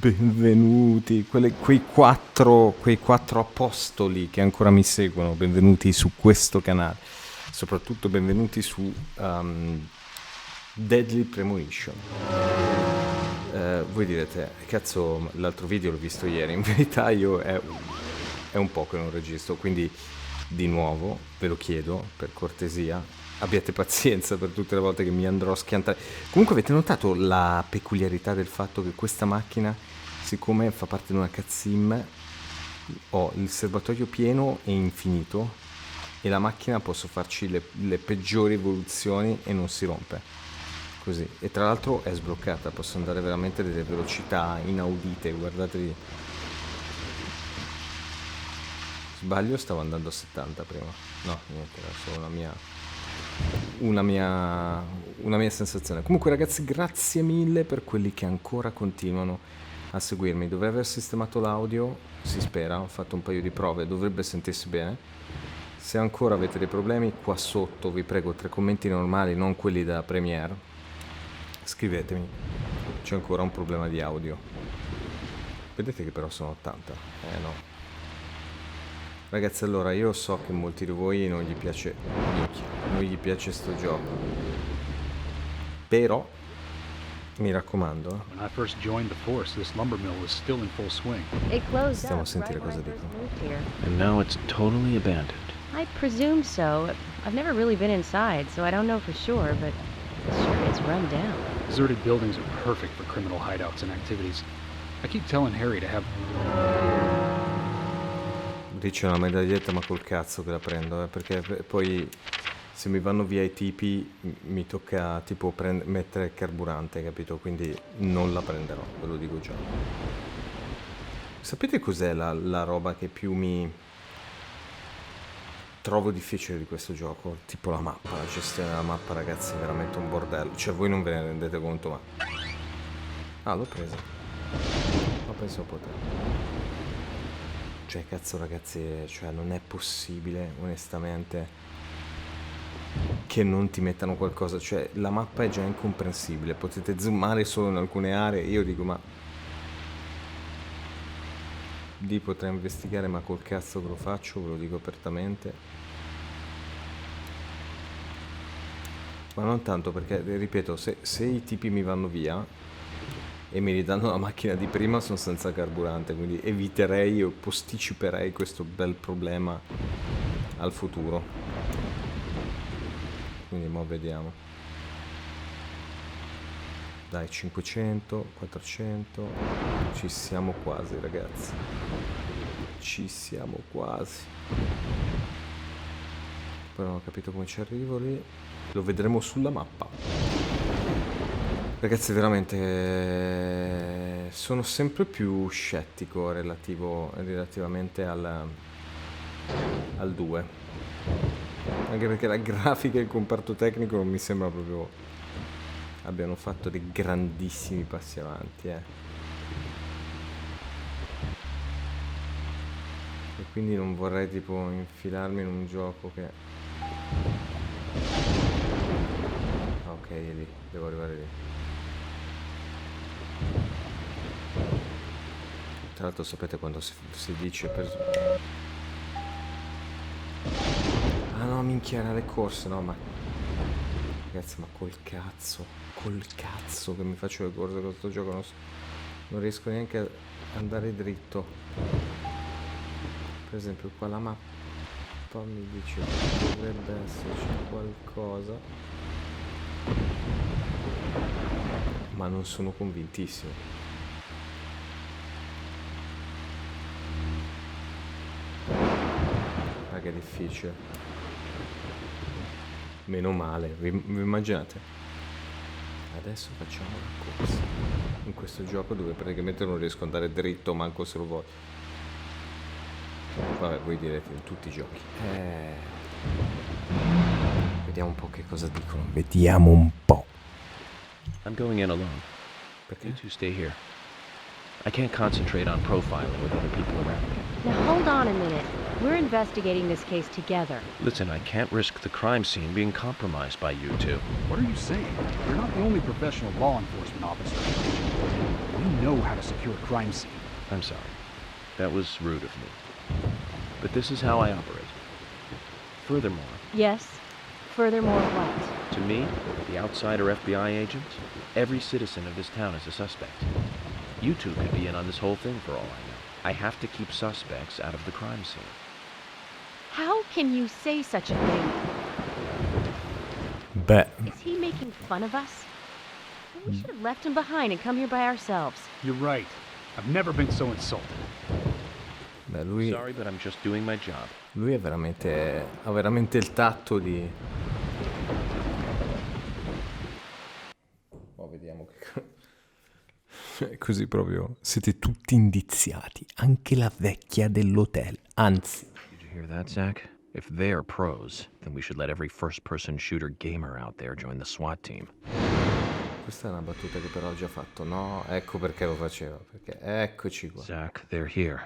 Benvenuti, quei quattro apostoli che ancora mi seguono, benvenuti su questo canale, soprattutto benvenuti su Deadly Premonition. Voi direte, cazzo, l'altro video l'ho visto ieri, in verità io è un po' che non registro, quindi di nuovo ve lo chiedo per cortesia. Abbiate pazienza per tutte le volte che mi andrò a schiantare. Comunque avete notato la peculiarità del fatto che questa macchina, siccome fa parte di una CAD-SIM, ho il serbatoio pieno e infinito e la macchina posso farci le peggiori evoluzioni e non si rompe. Così. E tra l'altro è sbloccata, posso andare veramente a delle velocità inaudite, guardatevi. Sbaglio, stavo andando a 70 prima. No, niente, era solo una mia sensazione. Comunque ragazzi, grazie mille per quelli che ancora continuano a seguirmi. Dovrei aver sistemato l'audio, si spera, ho fatto un paio di prove, dovrebbe sentirsi bene. Se ancora avete dei problemi, qua sotto vi prego 3 commenti normali, non quelli da Premiere. Scrivetemi, c'è ancora un problema di audio. Vedete che però sono 80, no. Ragazzi, allora io so che molti di voi non gli piace sto gioco, però mi raccomando, When I first joined the force, this lumber mill was still in full swing. It closed stiamo a up sentire right cosa when I first dicono. moved here. And now it's totally abandoned. I presume so. I've never really been inside, so I don't know for sure, but sure it's run down. Deserted buildings are perfect for criminal hideouts and activities. I keep telling Harry to have... Dice una medaglietta, ma col cazzo che la prendo, perché poi se mi vanno via i tipi mi tocca tipo mettere carburante, capito? Quindi non la prenderò, ve lo dico già. Sapete cos'è la roba che più mi trovo difficile di questo gioco? Tipo la mappa, la gestione della mappa, ragazzi, è veramente un bordello. Cioè voi non ve ne rendete conto, ma... Ah, l'ho presa. Ma penso a poter. Cioè, cazzo, ragazzi, cioè non è possibile, onestamente, che non ti mettano qualcosa. Cioè, la mappa è già incomprensibile, potete zoomare solo in alcune aree. Io dico, ma... Lì potrei investigare, ma col cazzo che lo faccio, ve lo dico apertamente. Ma non tanto perché, ripeto, se i tipi mi vanno via e mi ridanno la macchina di prima, sono senza carburante, quindi eviterei o posticiperei questo bel problema al futuro. Quindi mo vediamo. Dai, 500, 400, ci siamo quasi, ragazzi, ci siamo quasi. Però non ho capito come ci arrivo lì, lo vedremo sulla mappa. Ragazzi, veramente sono sempre più scettico relativamente al 2, anche perché la grafica e il comparto tecnico non mi sembra proprio abbiano fatto dei grandissimi passi avanti, E quindi non vorrei tipo infilarmi in un gioco che... Ah, ok, è lì, devo arrivare lì. Tra l'altro sapete quando si dice per... Ah no, minchia, era le corse, no, ma... Ragazzi, ma col cazzo che mi faccio le corse con sto gioco, non riesco neanche ad andare dritto. Per esempio qua la mappa mi dice che dovrebbe esserci qualcosa, ma non sono convintissimo. Ah, che difficile. Meno male, vi immaginate? Adesso facciamo la corsa in questo gioco dove praticamente non riesco ad andare dritto manco se lo voglio. Vabbè, voi direte in tutti i giochi. Vediamo un po' che cosa dicono. Vediamo un po'. I'm going in alone. Perché? You two stay here. I can't concentrate on profiling with other people around me. Now hold on a minute. We're investigating this case together. Listen, I can't risk the crime scene being compromised by you two. What are you saying? You're not the only professional law enforcement officer. We You know how to secure a crime scene. I'm sorry. That was rude of me. But this is how I operate. Furthermore, Yes. Furthermore, what? to me, the outsider FBI agent, every citizen of this town is a suspect. You two could be in on this whole thing for all I know. I have to keep suspects out of the crime scene. How can you say such a thing? Beh, Is he making fun of us? We should have left him behind and come here by ourselves. You're right. I've never been so insulted. lui Sorry, but I'm just doing my job. Lui è veramente, ha veramente il tatto di... Oh, vediamo che... Così proprio siete tutti indiziati, anche la vecchia dell'hotel. Anzi, Did you hear that, Zach? If they're pros, then we should let every first-person shooter gamer out there join the SWAT team. questa è una battuta che però ho già fatto. No, ecco perché lo faceva, perché eccoci qua. Zach, they're here.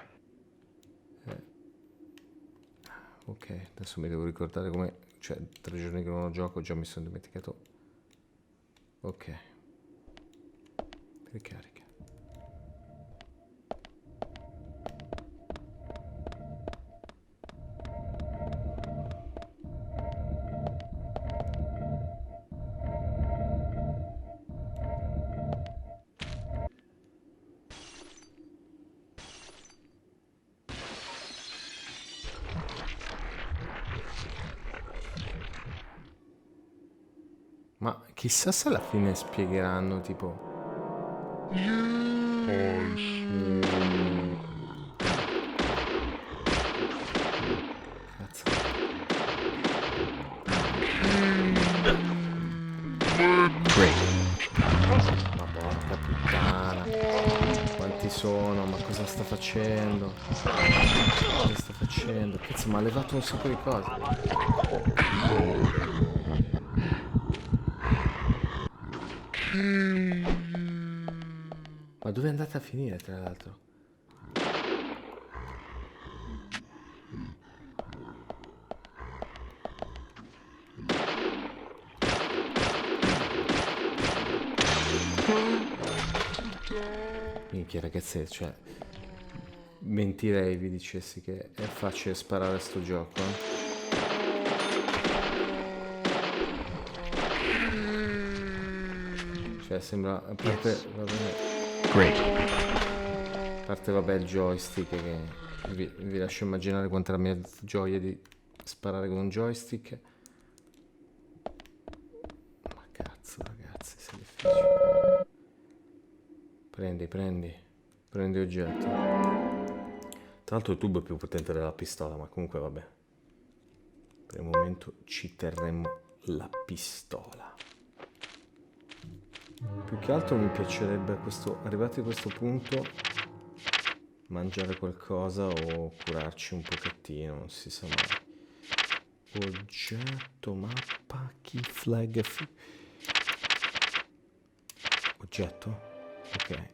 Ok, adesso mi devo ricordare come... Cioè, 3 giorni che non ho gioco, già mi sono dimenticato. Ok. Ricarica. Ma chissà se alla fine spiegheranno tipo... Cazzo. Ma porca puttana. Quanti sono? Ma cosa sta facendo? Cosa sta facendo? Cazzo, mi ha levato un sacco di cose. Ma dove è andata a finire, tra l'altro? Minchia, ragazzi, cioè... Mentirei vi dicessi che è facile sparare a sto gioco, eh? Cioè, sembra... A parte... A parte, vabbè, il joystick che... Vi lascio immaginare quanta è la mia gioia di sparare con un joystick. Ma cazzo, ragazzi, se difficile. Prendi oggetto. Tra l'altro il tubo è più potente della pistola, ma comunque vabbè. Per il momento ci terremo la pistola. Più che altro mi piacerebbe, arrivati a questo punto, mangiare qualcosa o curarci un pochettino, non si sa mai. Oggetto, mappa, key flag. Oggetto? Ok.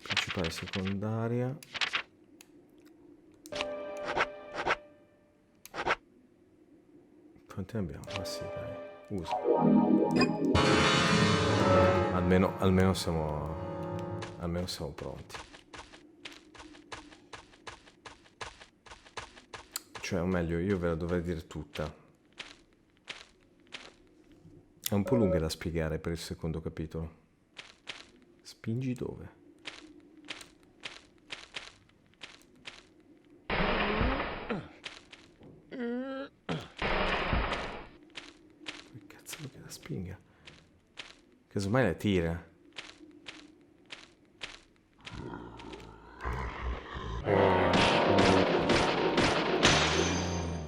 Principale, secondaria. Quanti ne abbiamo? Ah sì, dai. Usa. Almeno siamo pronti. Cioè, o meglio, io ve la dovrei dire tutta. È un po' lunga da spiegare per il secondo capitolo. Spingi dove? Che cazzo vuoi che la spinga? Casomai la tira.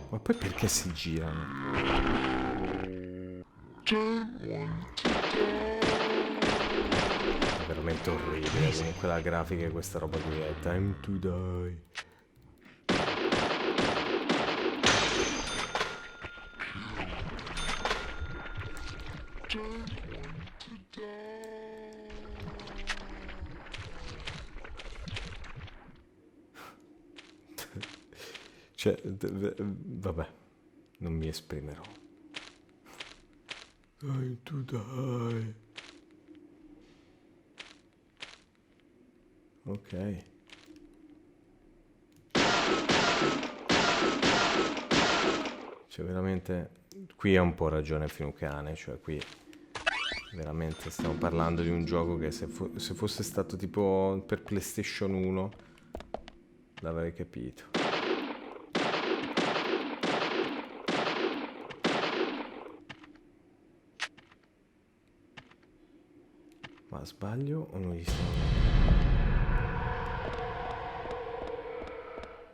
Ma poi perché si girano? È veramente orribile. Comunque la grafica di questa roba qui è time to die. Cioè, vabbè, non mi esprimerò. Time to die. Ok. Cioè veramente qui ha un po' ragione Finucane, cioè qui veramente stiamo parlando di un gioco che se fosse stato tipo per PlayStation 1 l'avrei capito. Ma sbaglio o noi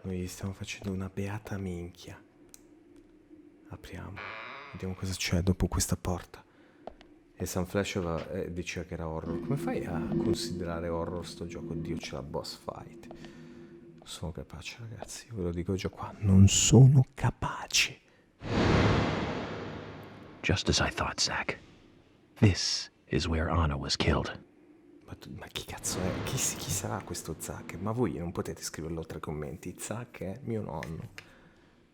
gli stiamo facendo una beata minchia? Apriamo, vediamo cosa c'è dopo questa porta. E Sunflash diceva che era horror. Come fai a considerare horror sto gioco? Dio, c'è la boss fight. Non sono capace, ragazzi, ve lo dico già qua. Non sono capace. Just as I thought, Zack. This is where Anna was killed. Ma chi cazzo è? Chi sarà questo Zack? Ma voi non potete scriverlo tra i commenti. Zack è mio nonno.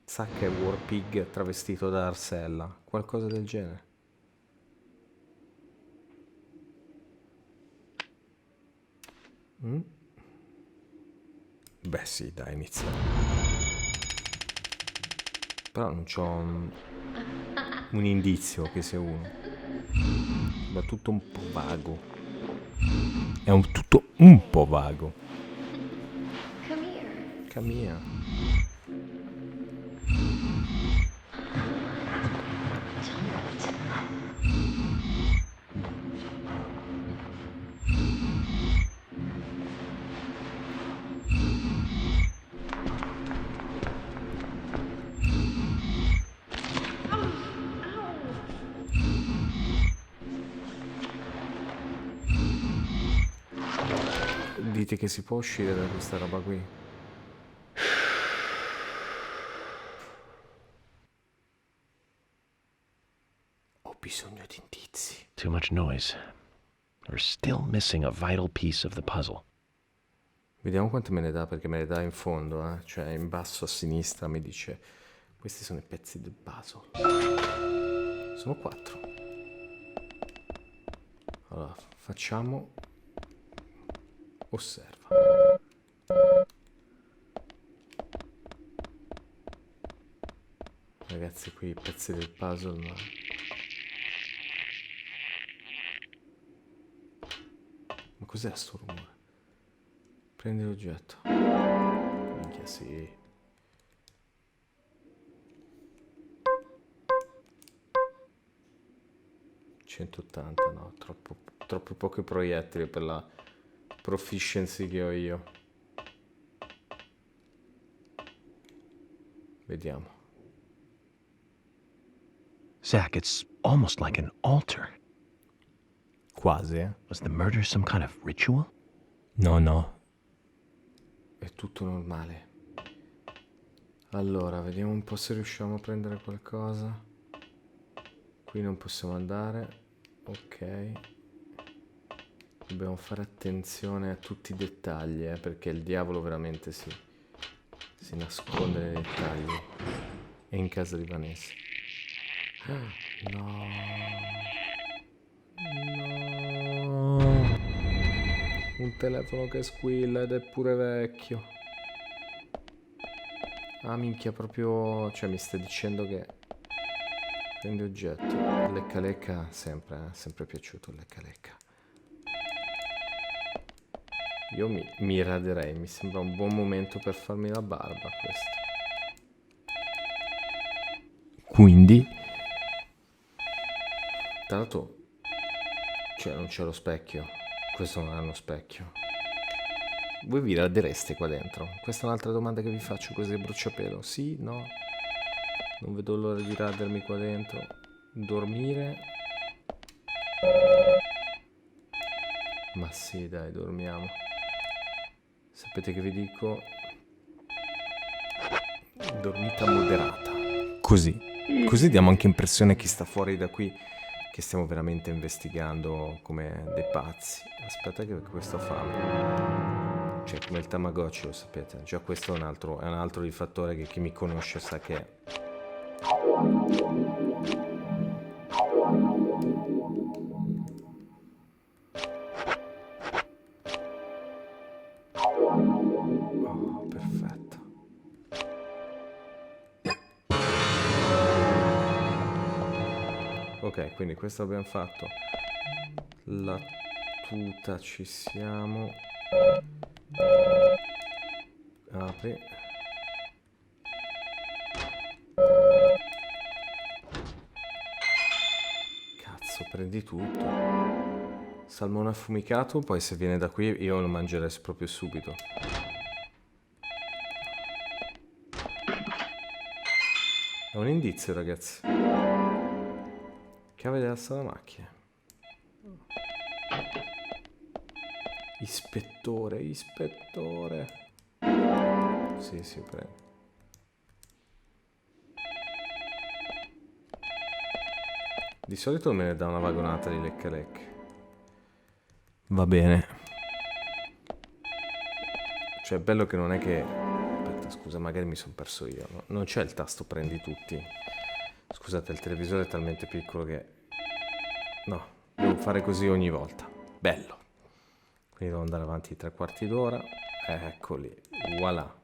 Zack è War Pig travestito da Arsella. Qualcosa del genere. Beh sì, dai, iniziamo. Però non c'ho un indizio che sia uno. Ma tutto un po' vago. È tutto un po' vago. Camia. Dite che si può uscire da questa roba qui? Ho bisogno di indizi. Too much noise. We're still missing a vital piece of the puzzle. Vediamo quanto me ne dà, perché me ne dà in fondo, Cioè in basso a sinistra mi dice questi sono i pezzi del puzzle. Sono 4. Allora, facciamo osserva. Ragazzi, qui i pezzi del puzzle, ma cos'è sto rumore? Prendi l'oggetto. Minchia, sì. $180, no, troppo pochi proiettili per la proficiency che ho io. Vediamo. Zack, it's almost like an altar. Quasi, eh? Was the murder some kind of ritual? No. È tutto normale. Allora, vediamo un po' se riusciamo a prendere qualcosa. Qui non possiamo andare. Ok. Dobbiamo fare attenzione a tutti i dettagli, perché il diavolo veramente si nasconde nei dettagli. È in casa di Vanessa. No. Un telefono che squilla ed è pure vecchio. Ah, minchia, proprio... Cioè, mi stai dicendo che... Prendi oggetto. Lecca, sempre piaciuto il lecca. Io mi raderei, mi sembra un buon momento per farmi la barba questo. Quindi... Tra l'altro... Cioè, non c'è lo specchio. Questo non è uno specchio. Voi vi radereste qua dentro? Questa è un'altra domanda che vi faccio così a bruciapelo. Sì? No? Non vedo l'ora di radermi qua dentro. Dormire? Ma sì, dai, dormiamo. Sapete che vi dico? Dormita moderata. Così diamo anche impressione a chi sta fuori da qui che stiamo veramente investigando come dei pazzi. Aspetta che questo ha fame. Cioè, come il Tamagotchi, lo sapete. Già questo è un altro di fattore che chi mi conosce sa che... Ok, quindi questo abbiamo fatto. La tuta ci siamo. Apri. Cazzo, prendi tutto. Salmone affumicato, poi se viene da qui io lo mangerei proprio subito. È un indizio, ragazzi. Chiave della sala macchine. Ispettore, ispettore. Sì, prego. Di solito me ne dà una vagonata di lecca-lecca. Va bene. Cioè, è bello che non è che... Aspetta, scusa, magari mi sono perso io. No? Non c'è il tasto prendi tutti. Scusate, il televisore è talmente piccolo che... No, devo fare così ogni volta. Bello. Quindi devo andare avanti 3/4 d'ora. Eccoli. Voilà.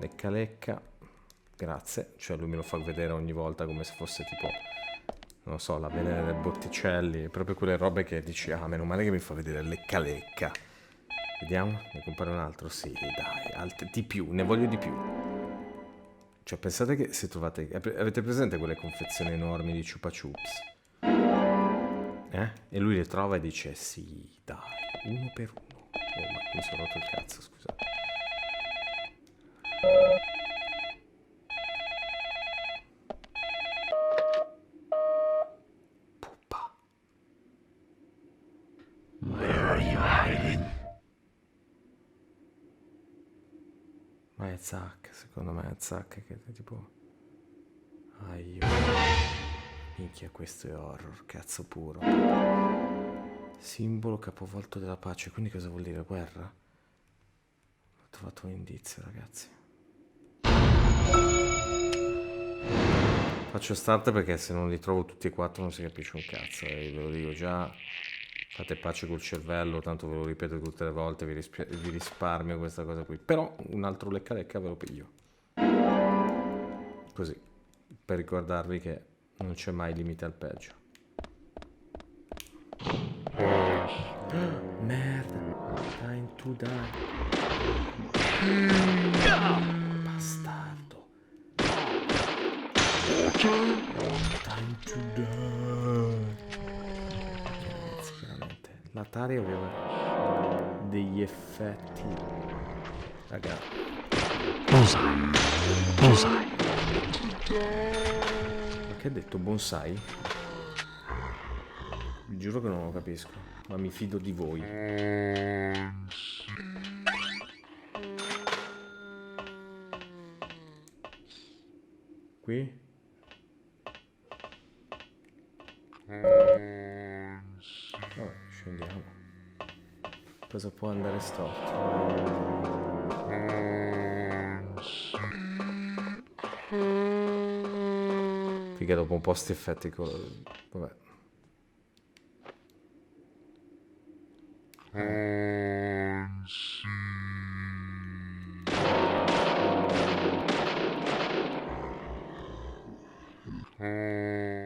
Lecca-lecca. Grazie. Cioè, lui me lo fa vedere ogni volta come se fosse tipo... Non so, la Venere del Botticelli. Proprio quelle robe che dici, ah, meno male che mi fa vedere lecca-lecca. Vediamo, ne compare un altro? Sì, dai, di più, ne voglio di più. Cioè, pensate che se trovate... Avete presente quelle confezioni enormi di Chupa Chups? E lui le trova e dice, sì, dai, uno per uno. Oh, ma mi sono rotto il cazzo, scusate. Puppa. Where are you hiding? Ma è Zack, secondo me è Zack che è tipo... Aio. Minchia, questo è horror, cazzo puro. Simbolo capovolto della pace, quindi cosa vuol dire? Guerra? Ho trovato un indizio, ragazzi. Faccio start perché se non li trovo tutti e quattro non si capisce un cazzo. E ve lo dico già, fate pace col cervello, tanto ve lo ripeto tutte le volte, vi risparmio questa cosa qui. Però un altro lecca-lecca ve lo piglio. Così, per ricordarvi che non c'è mai limite al peggio. Merda, time to die. Bastardo. Time to die. Ragazzi, veramente. L'Atari aveva degli effetti. Raga. Bullseye. Bullseye. Ma che ha detto bonsai? Vi giuro che non lo capisco, ma mi fido di voi. Qui? Vabbè, scendiamo. Cosa può andare storto? Figa, dopo un po' sti effetti vabbè.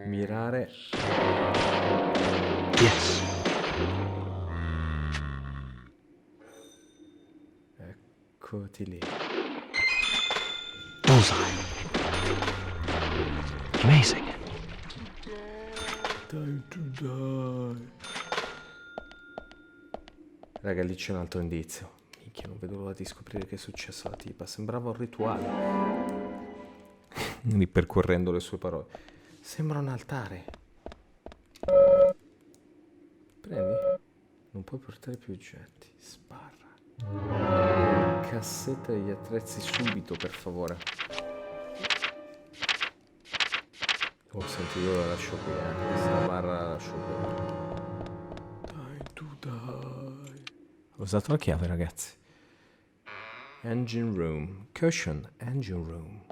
Mirare. Yes. Eccoti lì. Bullseye. Amazing. Time to die. Raga, lì c'è un altro indizio. Minchia, non vedo l'ora di scoprire che è successo alla tipa. Sembrava un rituale. Ripercorrendo le sue parole. Sembra un altare. Prendi. Non puoi portare più oggetti. Sbarra. Cassetta degli attrezzi subito, per favore. Oh, senti, io la lascio qui, questa barra la lascio qui. Time to die. Ho usato la chiave, ragazzi. Engine room. Caution, engine room.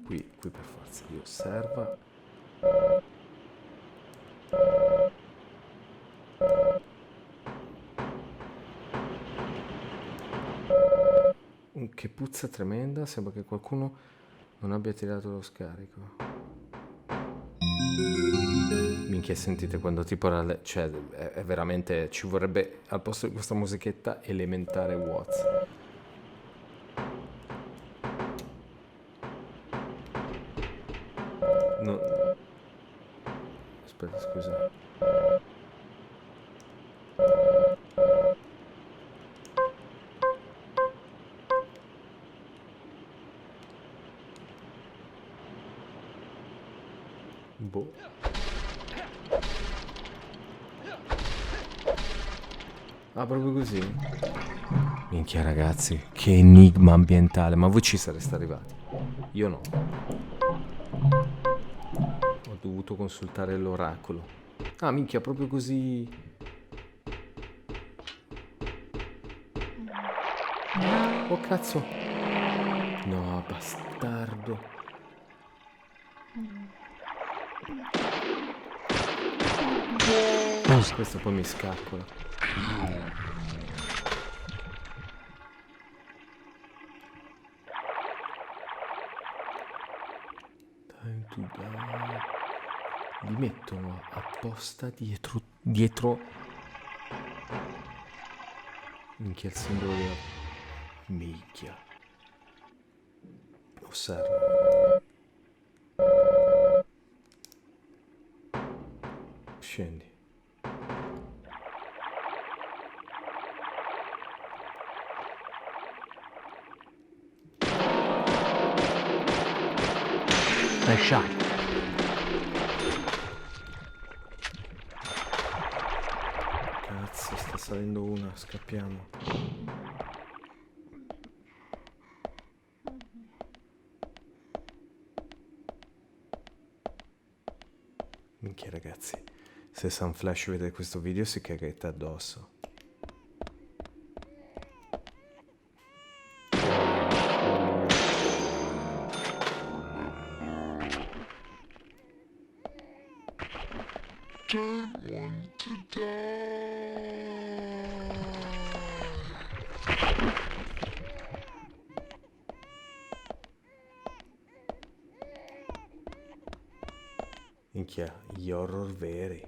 Qui per forza. Dio, osserva. Che puzza tremenda. Sembra che qualcuno Non abbia tirato lo scarico. Minchia, sentite quando tipo cioè è veramente, ci vorrebbe al posto di questa musichetta elementare Watts. No. Aspetta, scusa. Boh. Ah, proprio così? Minchia ragazzi, che enigma ambientale. Ma voi ci sareste arrivati? Io no. Ho dovuto consultare l'oracolo. Ah, minchia, proprio così. Oh cazzo. No, bastardo. Questo poi mi scappola. Time to die. Li mettono apposta dietro. Minchia, il simbolo della... Minchia. Osserva. Scendi. Nice shot. Cazzo, sta salendo una, scappiamo. Minchia ragazzi, se Sunflash vede questo video si caghetta addosso. Minchia, gli horror veri.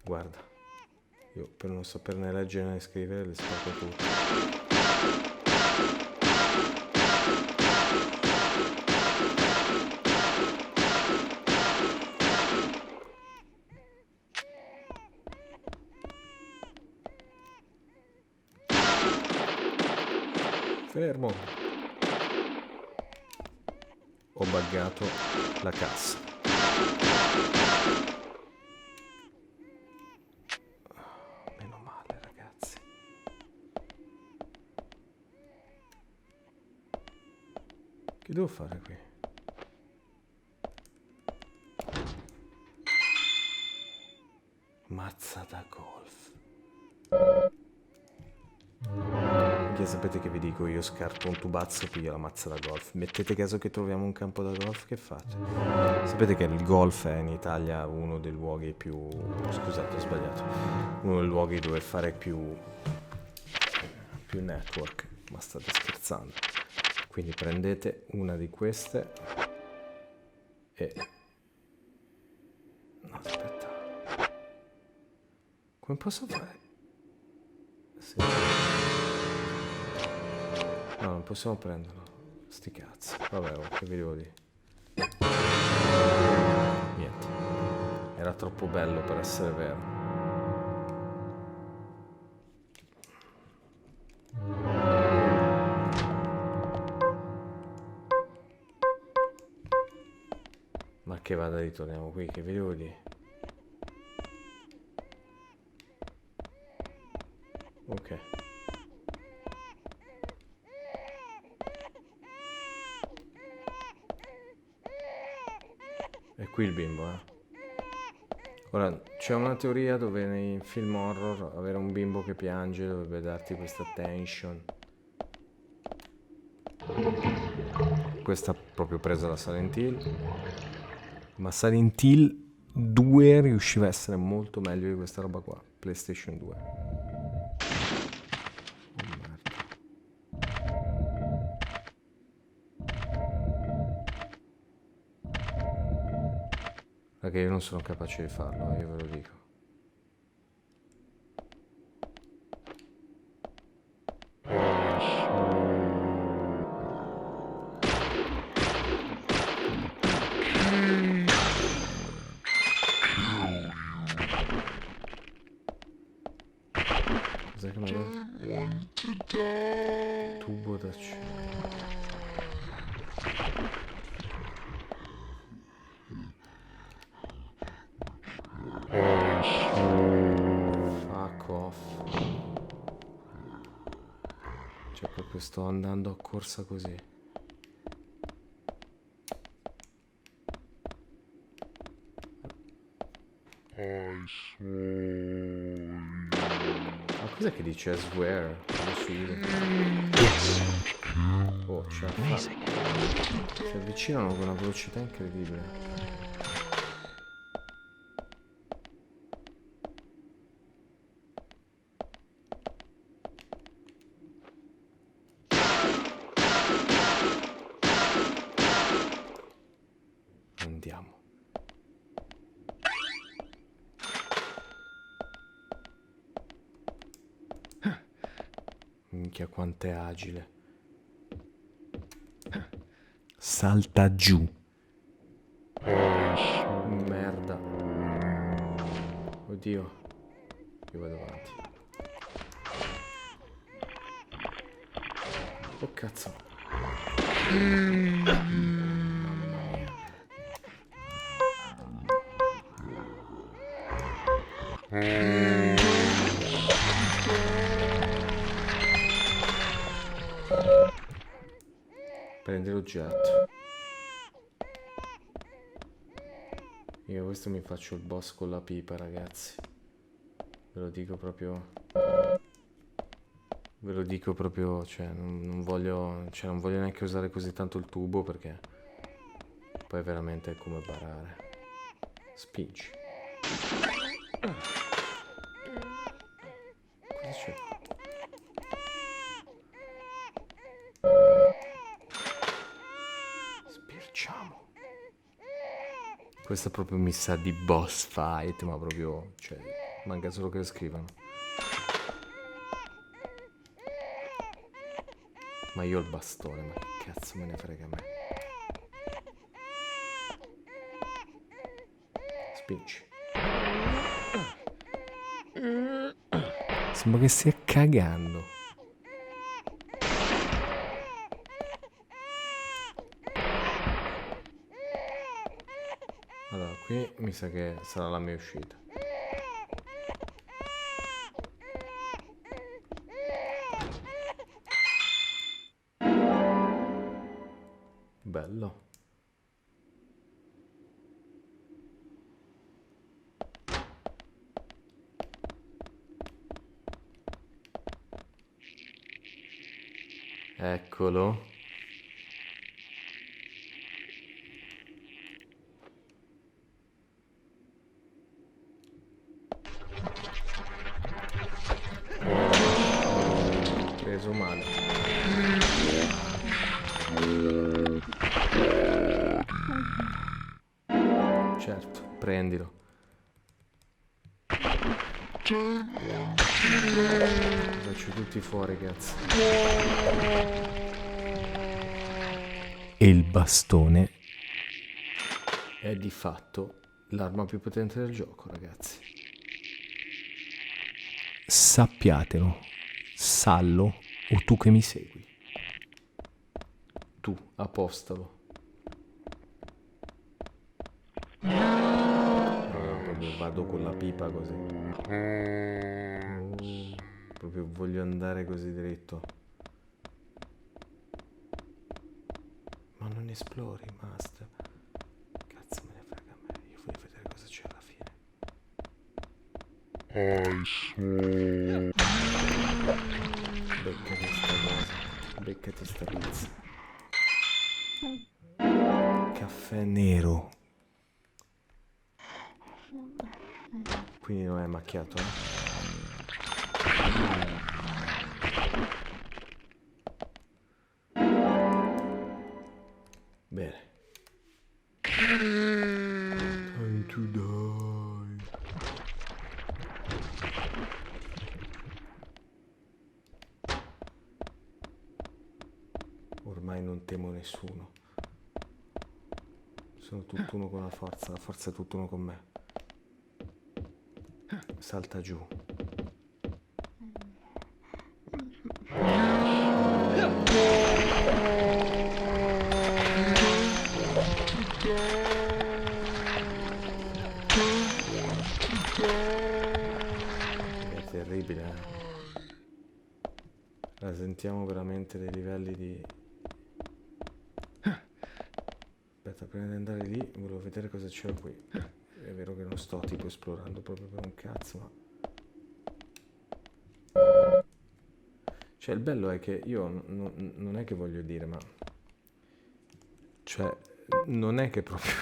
Guarda, io per non saperne leggere né scrivere le spacco tutte. Fermo. Ho buggato la cassa. Meno male, ragazzi. Che devo fare qui? Mazza da golf. Sapete che vi dico, io scarto un tubazzo, piglio la mazza da golf. Mettete caso che troviamo un campo da golf, che fate? Sapete che il golf è in Italia uno dei luoghi più... Scusate, ho sbagliato. Uno dei luoghi dove fare più network. Ma state scherzando. Quindi prendete una di queste e... No, aspetta. Come posso fare? Sì. No, non possiamo prenderlo. Sti cazzi. Vabbè, che vi devo dire. Niente. Era troppo bello per essere vero. Ma che vada, ritorniamo qui, che vi devo dire. Ok. È qui il bimbo, eh. Ora, c'è una teoria dove nei film horror avere un bimbo che piange dovrebbe darti questa tension. Questa proprio presa da Silent Hill. Ma Silent Hill 2 riusciva a essere molto meglio di questa roba qua. PlayStation 2. Perché io non sono capace di farlo, io ve lo dico. Cos'è che mi ha dato? Tubo d'acciaio. Fuck off. Cioè proprio sto andando a corsa così. Ma cos'è che dice swear? Oh, ce la fa. Si avvicinano con una velocità incredibile. Andiamo. Minchia quanto è agile. Salta giù. Merda. Oddio. Io vado avanti. Oh cazzo. Mamma mia. Prendi l'oggetto. Io questo mi faccio il boss con la pipa, ragazzi. Ve lo dico proprio. Ve lo dico proprio, cioè non voglio neanche usare così tanto il tubo perché poi veramente è come barare. Spingi. Cosa c'è? Spirciamo. Questa proprio mi sa di boss fight, ma proprio, cioè, manca solo che lo scrivano. Ma io ho il bastone, ma che cazzo me ne frega a me? Spingi. Sembra che stia cagando. Allora, qui mi sa che sarà la mia uscita. Bello. Eccolo. Preso male. Certo, prendilo. Faccio tutti fuori, cazzo. E il bastone è di fatto l'arma più potente del gioco, ragazzi. Sappiatelo, Sallo, o tu che mi segui. Tu, apostalo. Proprio vado con la pipa così. Proprio voglio andare così dritto. Ma non esplori, master. Cazzo me ne frega a me. Io voglio vedere cosa c'è alla fine. Beccati sta cosa. Beccati sta pizza. Caffè nero. Quindi non è macchiato, eh? Bene. 1, 2, ormai non temo nessuno. Sono tutt'uno con la forza è tutt'uno con me. Salta giù. È terribile, eh? La sentiamo veramente dei livelli di... Aspetta, prima di andare lì volevo vedere cosa c'era qui. È vero che non sto tipo esplorando proprio per un cazzo, ma... Cioè il bello è che io non è che voglio dire, ma... Cioè, non è che proprio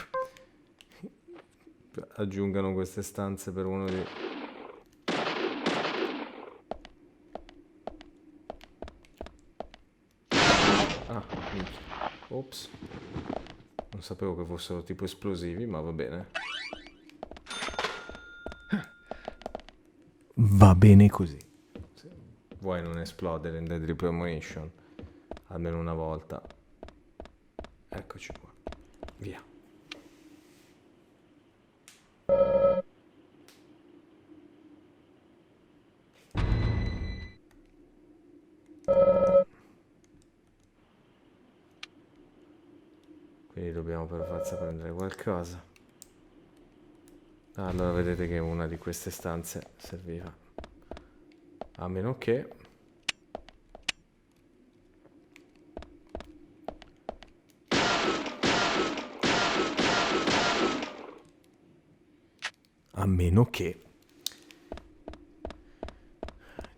aggiungano queste stanze per uno di... Ah, minchia. Ops. Non sapevo che fossero tipo esplosivi, ma va bene. Va bene così. Se vuoi non esplodere in Deadly Premonition, almeno una volta. Eccoci qua. Via. Quindi dobbiamo per forza prendere qualcosa. Allora vedete che una di queste stanze serviva. A meno che... A meno che...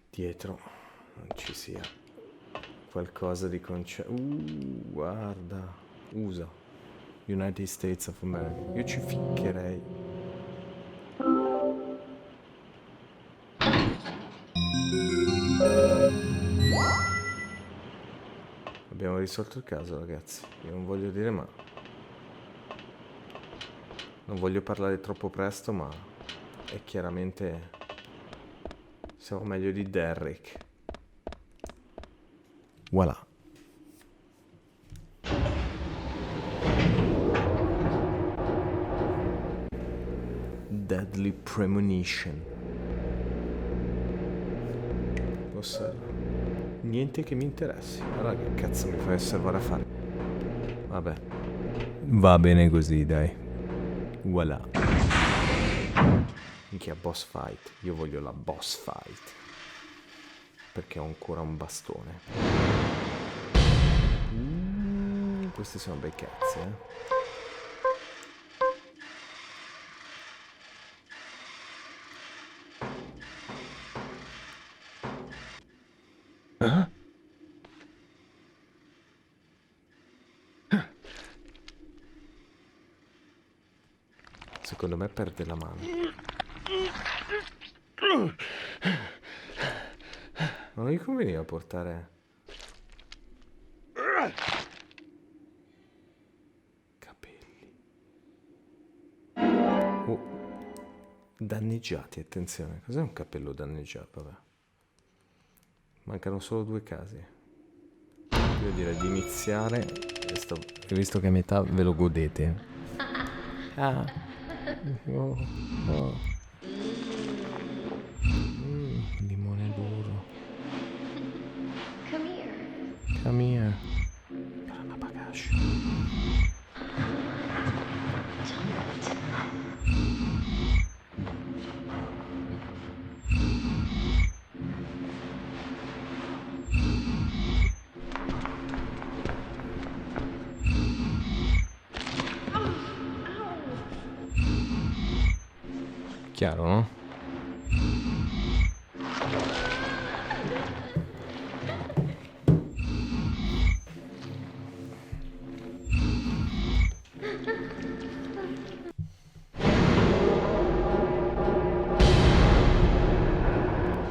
Dietro non ci sia qualcosa di guarda. USA. United States of America. Io ci ficcherei. Abbiamo risolto il caso, ragazzi. Io non voglio dire, ma... Non voglio parlare troppo presto, ma... È chiaramente... Siamo meglio di Derrick. Voilà. Deadly Premonition. Osserva. Niente che mi interessi. Allora che cazzo mi fai osservare a fare? Vabbè. Va bene così, dai. Voilà. Minchia, boss fight. Io voglio la boss fight. Perché ho ancora un bastone. Questi sono bei cazzi, eh. Secondo me perde la mano. Ma non gli conveniva portare... Capelli. Oh. Danneggiati, attenzione. Cos'è un capello danneggiato? Vabbè. Mancano solo 2 casi. Io direi di iniziare. Visto che a metà ve lo godete. Ah. Oh, oh. Limone duro. Come here. Grana bagash. Chiaro, no?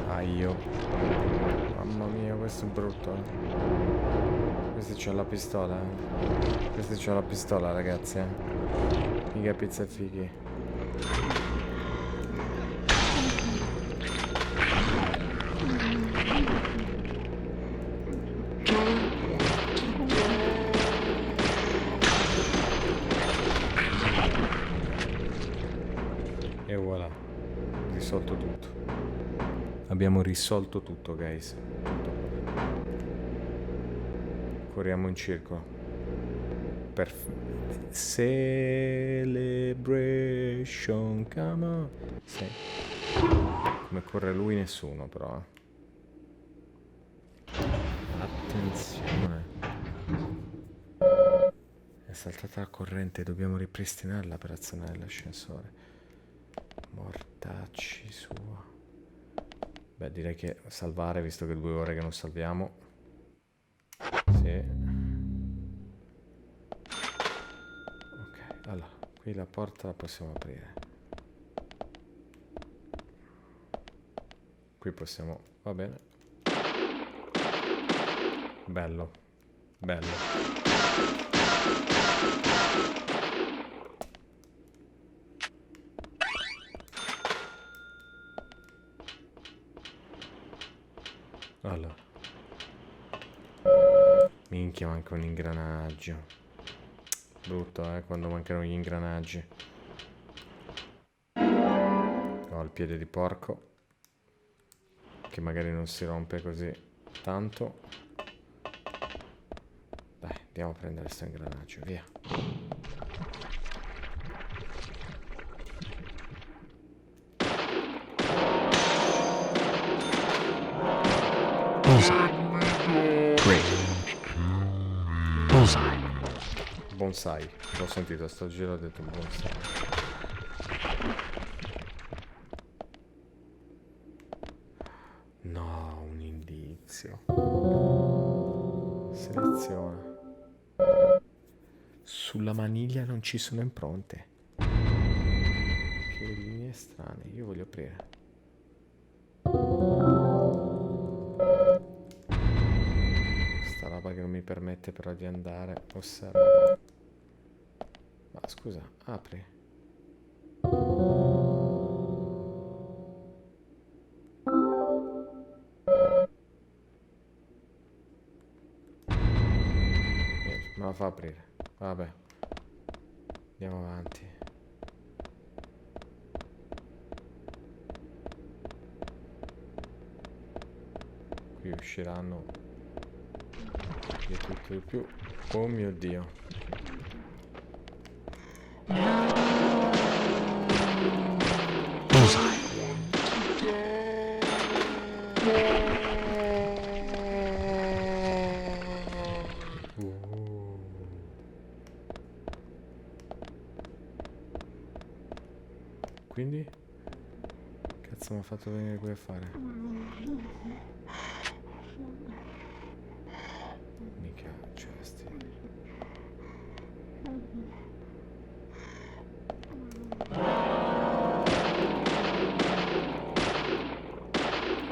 Aio. Mamma mia, questo è brutto. Questi c'ha la pistola, eh. Questi c'ha la pistola, ragazzi, eh. Mica pizza e fighi. risolto tutto. Abbiamo risolto tutto, guys. Tutto. Corriamo in circolo. Celebration, come on. Sì. Come corre lui nessuno, però. Attenzione. È saltata la corrente, dobbiamo ripristinare l'operazione dell'ascensore. Mortacci sua. Beh, direi che salvare, visto che 2 ore che non salviamo. Sì. Ok, allora, qui la porta la possiamo aprire. Qui possiamo... va bene. Bello. Bello. Allora. Minchia, manca un ingranaggio. Brutto, quando mancano gli ingranaggi. Ho il piede di porco. Che magari non si rompe così tanto. Dai, andiamo a prendere questo ingranaggio, via. Bullseye. Great. Bullseye. Bonsai, l'ho sentito, sto giro ho detto bonsai. No, un indizio. Seleziona. Sulla maniglia non ci sono impronte. Che linee strane, io voglio aprire. Sta roba che non mi permette però di andare. Osserva. Ma scusa, apri. Niente, me la fa aprire. Vabbè. Andiamo avanti. Qui usciranno di tutto di più. Oh mio Dio. Bullseye. Quindi? Cazzo mi ha fatto venire qui a fare? Mica cesti.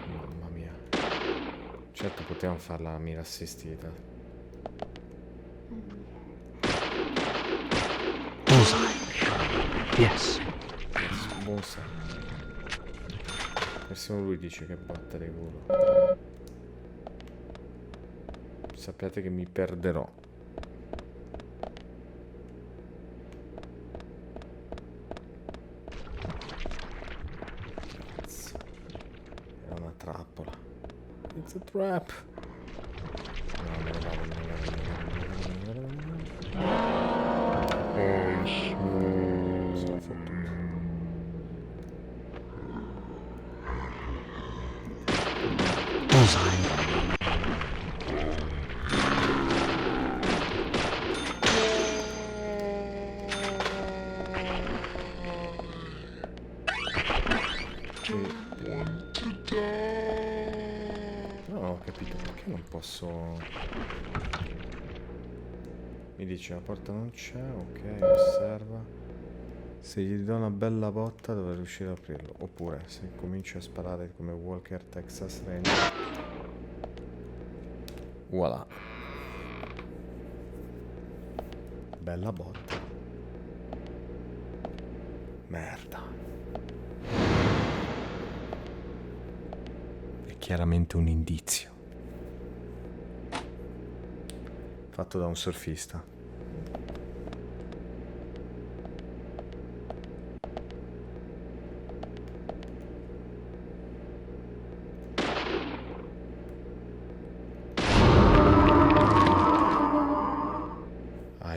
Mamma mia. Certo potevamo farla a mira assistita. Bullseye. Yes. Buonsa. Persino lui dice che botta di culo. Sappiate che mi perderò. Cazzo. Era una trappola. It's a trap. No, me ne vado, me ne vado, me ne vado, me ne vado, me ne vado, me ne vado. Sono fottuto. Bullseye. No, ho capito perché non posso. Mi dice la porta non c'è, ok, osserva. Se gli do una bella botta dovrei riuscire ad aprirlo. Oppure se comincio a sparare come Walker Texas Ranger. Voilà. Bella botta. Merda. È chiaramente un indizio. Fatto da un surfista.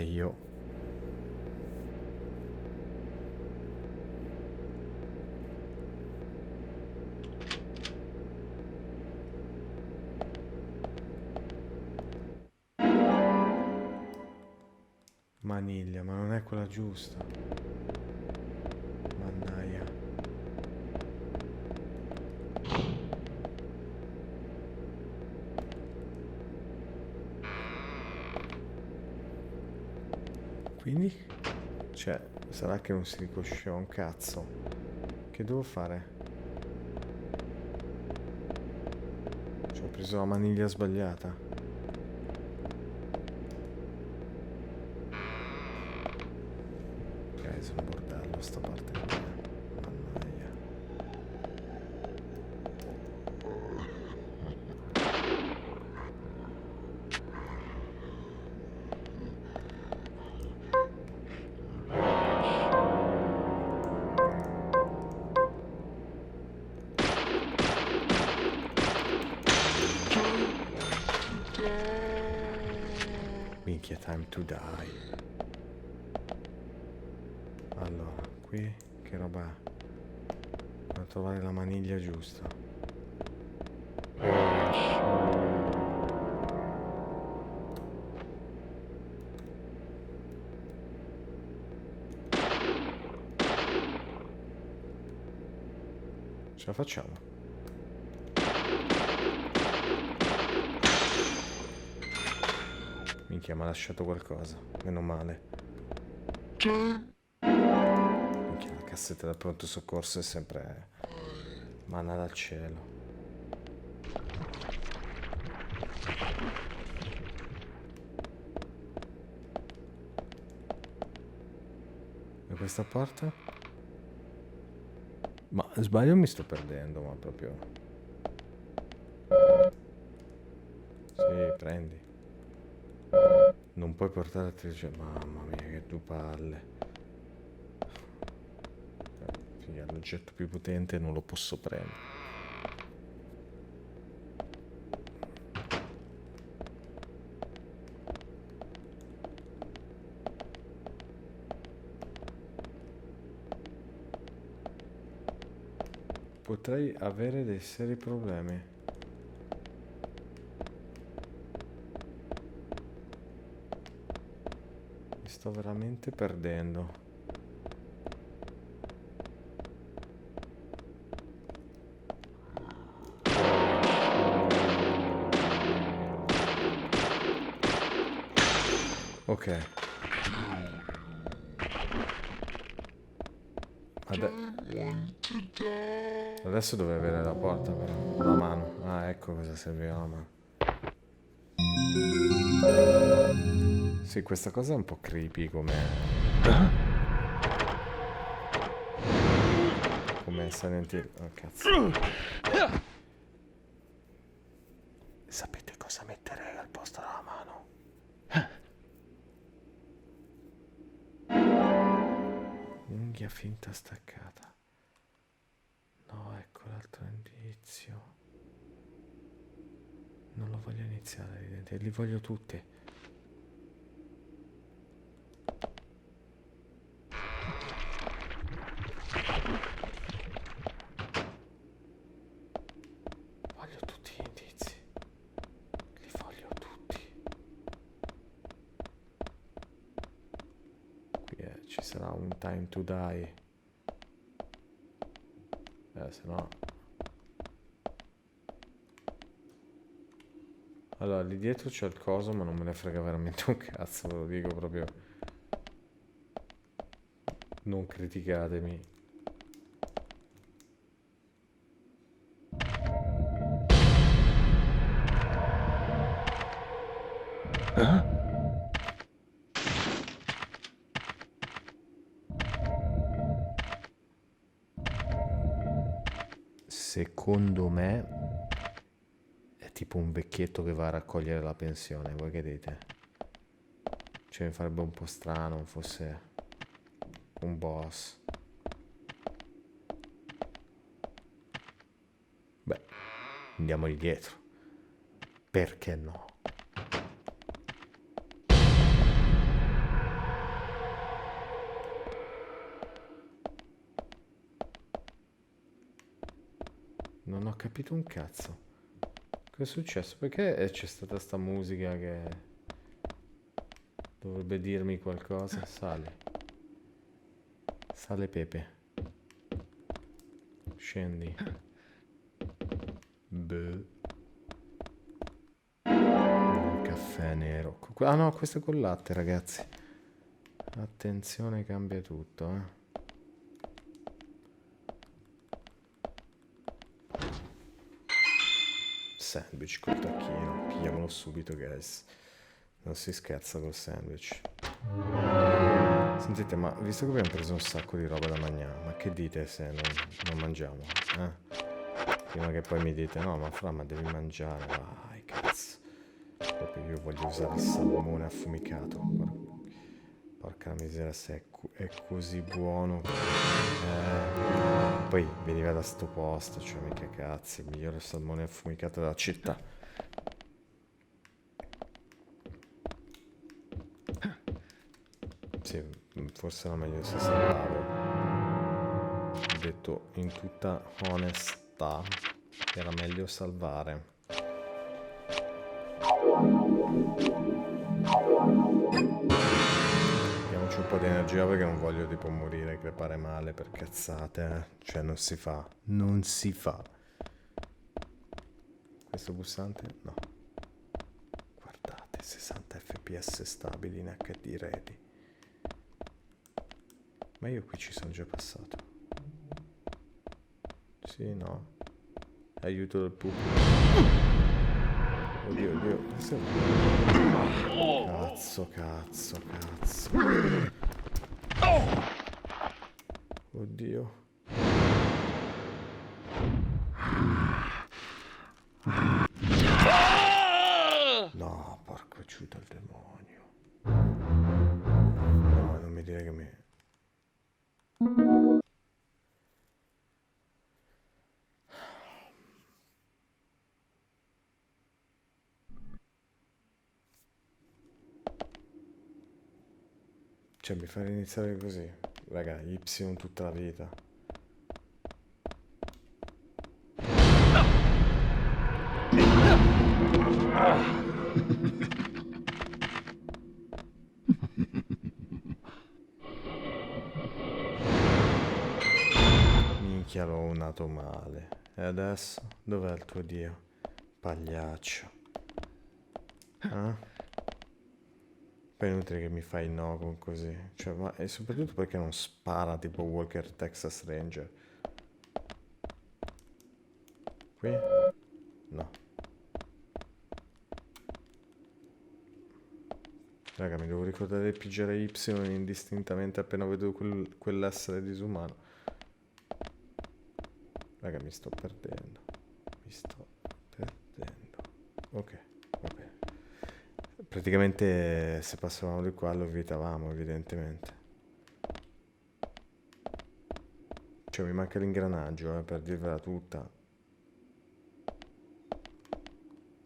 io. Maniglia, ma non è quella giusta. Mannaia. Quindi? Cioè, sarà che non si riconosceva un cazzo. Che devo fare? Cioè, ho preso la maniglia sbagliata. Ok, sono un bordello sta parte qui. Mannaia. Minchia, time to die. Allora, qui che roba è? Devo trovare la maniglia giusta. Ce la facciamo. Minchia, mi ha lasciato qualcosa. Meno male. Minchia, la cassetta del pronto soccorso è sempre manna dal cielo. E questa porta? Ma sbaglio, mi sto perdendo, ma proprio... Sì, prendi. Non puoi portare attrice... Mamma mia, che due palle. Figa, l'oggetto più potente non lo posso prendere. Potrei avere dei seri problemi. Mi sto veramente perdendo. Ok. Adesso dove avere la porta però. La mano. Ah, ecco cosa serviva la mano. Sì, questa cosa è un po' creepy come... Come Silent Hill. Oh, cazzo. Sapete cosa metterei al posto della mano? Unghia finta staccata. No, ecco l'altro indizio. Non lo voglio iniziare, evidente. Li voglio tutti. Voglio tutti gli indizi. Li voglio tutti. Qui ci sarà un time to die. Se no... Allora, lì dietro c'è il coso, ma non me ne frega veramente un cazzo, ve lo dico proprio. Non criticatemi. Secondo me è tipo un vecchietto che va a raccogliere la pensione, voi che dite? Cioè mi farebbe un po' strano fosse un boss. Beh, andiamogli dietro. Perché no? Non ho capito un cazzo. Cosa è successo? Perché c'è stata sta musica che dovrebbe dirmi qualcosa? Sali. Sale Pepe. Scendi. Beh. Un caffè nero. Ah no, questo è col latte, ragazzi. Attenzione, cambia tutto, eh. Sandwich col tacchino. Pigliamolo subito, guys. Non si scherza col sandwich. Sentite, ma visto che abbiamo preso un sacco di roba da mangiare, ma che dite se non mangiamo? Prima che poi mi dite, no, ma Fra, ma devi mangiare. Vai, cazzo. Proprio io voglio usare il salmone affumicato. Porca miseria, se è così buono. Poi veniva da sto posto, cioè mica cazzi, il migliore salmone affumicato della città. Sì, forse era meglio se salvavo. Detto in tutta onestà, era meglio salvare. Diamoci un po' di energia perché non voglio tipo morire, crepare male per cazzate, eh. Cioè non si fa. Non si fa. Questo pulsante? No. Guardate, 60 fps stabili in HD ready. Ma io qui ci sono già passato. Sì, no. Aiuto del pubblico. Oddio, oddio. Cazzo, cazzo, cazzo. Oddio. No, porco giù dal demonio. No, non mi dire che mi... Cioè, mi fa iniziare così. Raga, Y tutta la vita. Minchia, l'ho unato male. E adesso? Dov'è il tuo dio? Pagliaccio. Poi è inutile che mi fai no con così. Cioè, ma e soprattutto perché non spara tipo Walker Texas Ranger? Qui? No. Raga, mi devo ricordare di pigiare Y indistintamente appena vedo quell'essere disumano. Raga, mi sto perdendo. Mi sto perdendo. Ok, va bene. Praticamente se passavamo di qua lo evitavamo, evidentemente. Cioè mi manca l'ingranaggio, per dirvela tutta.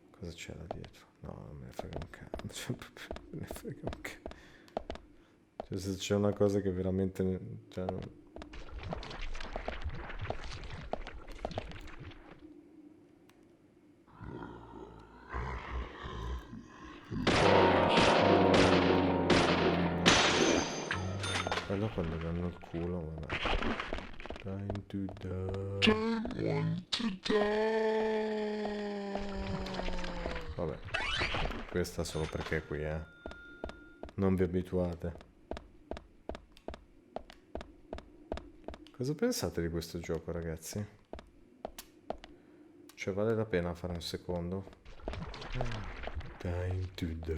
Cosa c'era dietro? No, non me ne frega un cazzo. Cioè, proprio me ne frega un cazzo. Cioè se c'è una cosa che veramente... Cioè, non... Bello quando danno il culo, vabbè. Time to die. Vabbè. Questa solo perché è qui, Non vi abituate. Cosa pensate di questo gioco, ragazzi? Cioè, vale la pena fare un secondo? Time to die.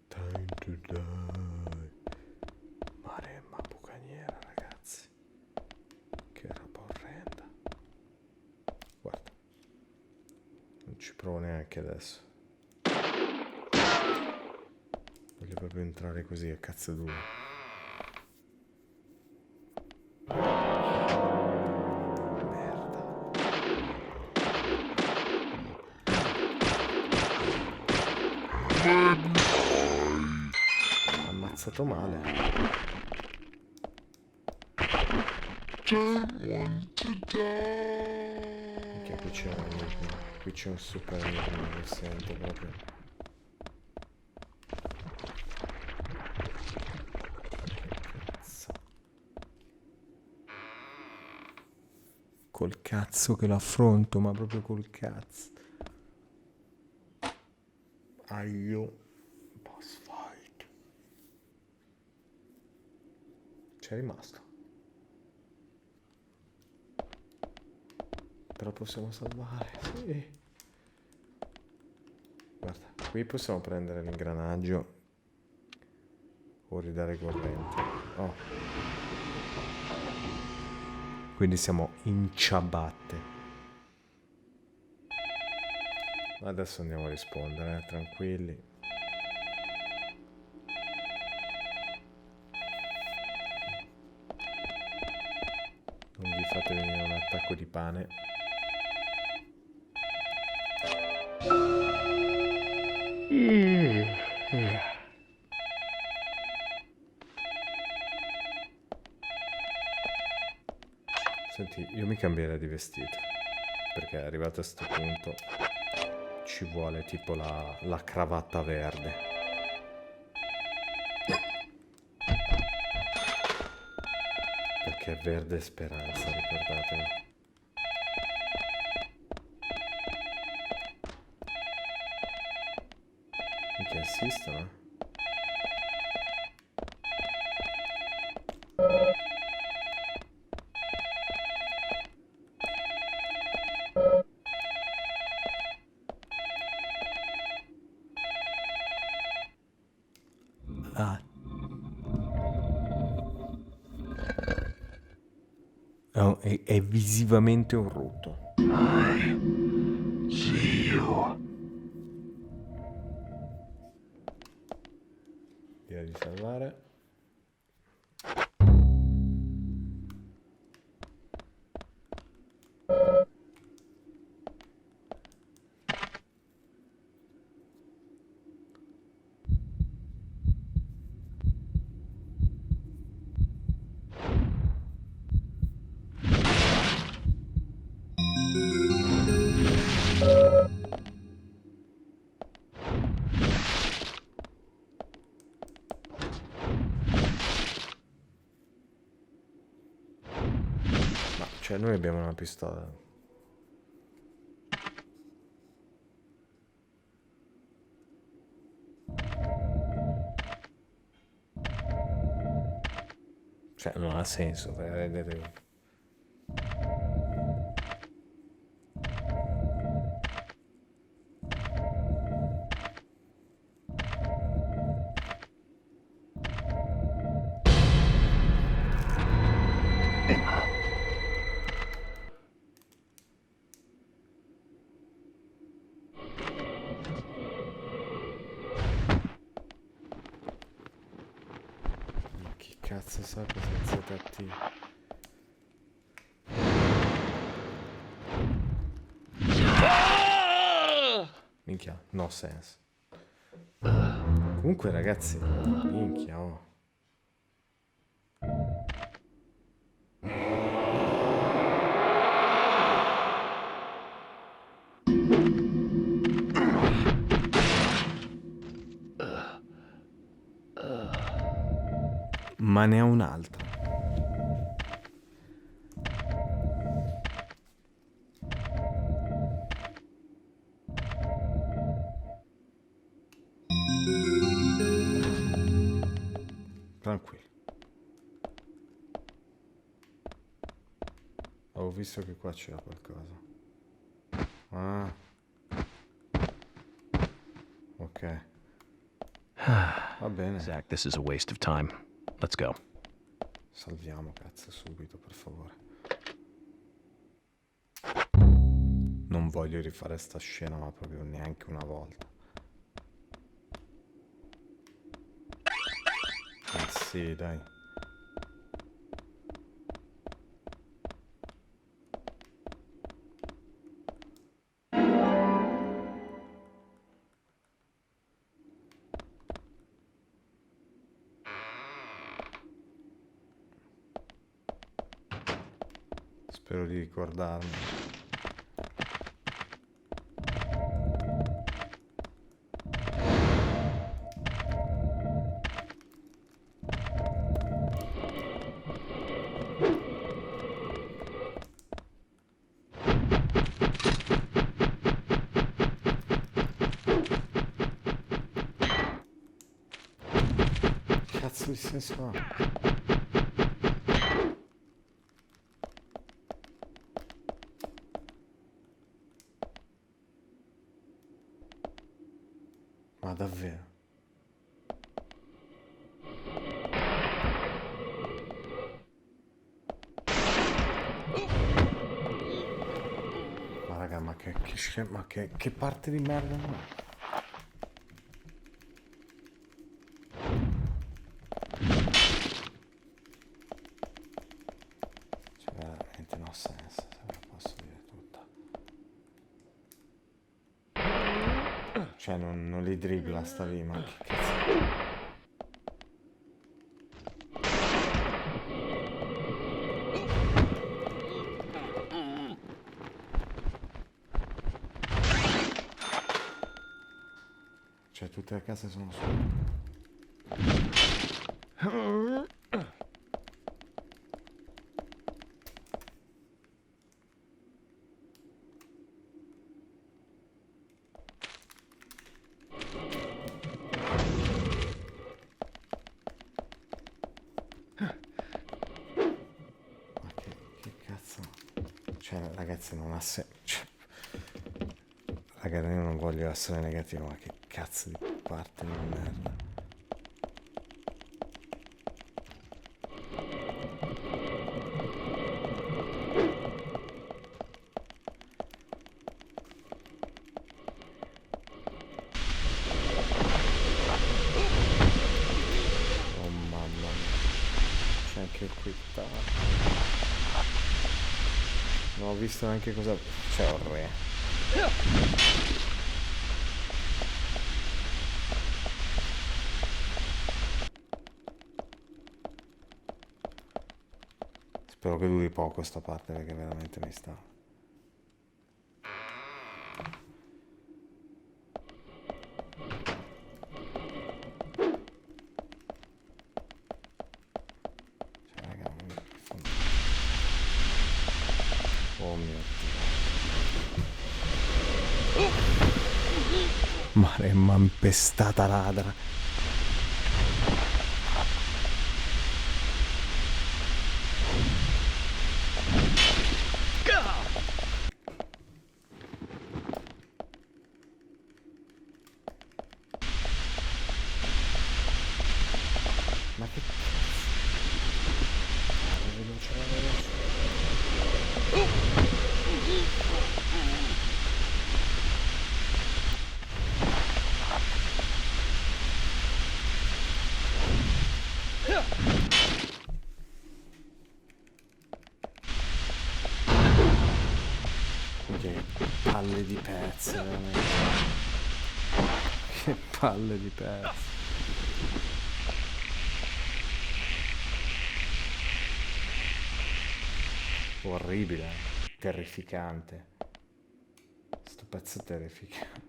Time to die. Maremma bucaniera, ragazzi. Che roba orrenda. Guarda. Non ci provo neanche adesso. Voglio proprio entrare così a cazzo duro. Merda. avanzato male. Perché qui c'è un enigma. Qui c'è un super enigma, lo sento proprio. Cazzo. Col cazzo che lo affronto, ma proprio col cazzo. Aio. Boss fight. C'è rimasto. Però possiamo salvare, sì. Guarda, qui possiamo prendere l'ingranaggio o ridare corrente. Oh. Quindi siamo in ciabatte. Adesso andiamo a rispondere, tranquilli. Non vi fate venire un attacco di pane. Senti, io mi cambierei di vestito, perché arrivato a sto punto ci vuole tipo la cravatta verde. Perché è verde speranza, ricordatelo. Minchia, insistono, Ah. No, è visivamente un rutto. See you. Direi di salvare. Ma cioè noi abbiamo una pistola. Cioè non ha senso, vedete. Ma chi cazzo sa cosa è ZT? Minchia, no sense. Comunque ragazzi, minchia, oh. Ma ne ha un'altra. Tranquilli. Ho visto che qua c'era qualcosa. Ah. Ok. Va bene. Zach, this is a waste of time. Let's go. Salviamo, cazzo, subito, per favore. Non voglio rifare sta scena, ma proprio neanche una volta. Sì, dai. Spero di ricordarmi. Cazzo di senso ha? Ma davvero? Ma raga, ma che parte di merda non è? Cioè, veramente non ha senso, se ve la posso dire tutta. Cioè, non li dribbla, sta lì, ma che cazzo. Cioè, tutte le case sono sole. Ma che cazzo? Cioè, ragazzi, non ha senso. Cioè, raga, io non voglio essere negativo, ma che cazzo di parte di merda. Oh mamma mia, c'è anche qui. Non ho visto neanche cosa. C'è un re. Spero che duri poco sta parte perché veramente mi sta. Cioè, raga, oh mio Dio. Mare mampestata ladra. Ma che cazzo? Veloce, veloce. Che palle di pezzi, veramente. Che palle di pezzi. Orribile, terrificante. Sto pezzo è terrificante.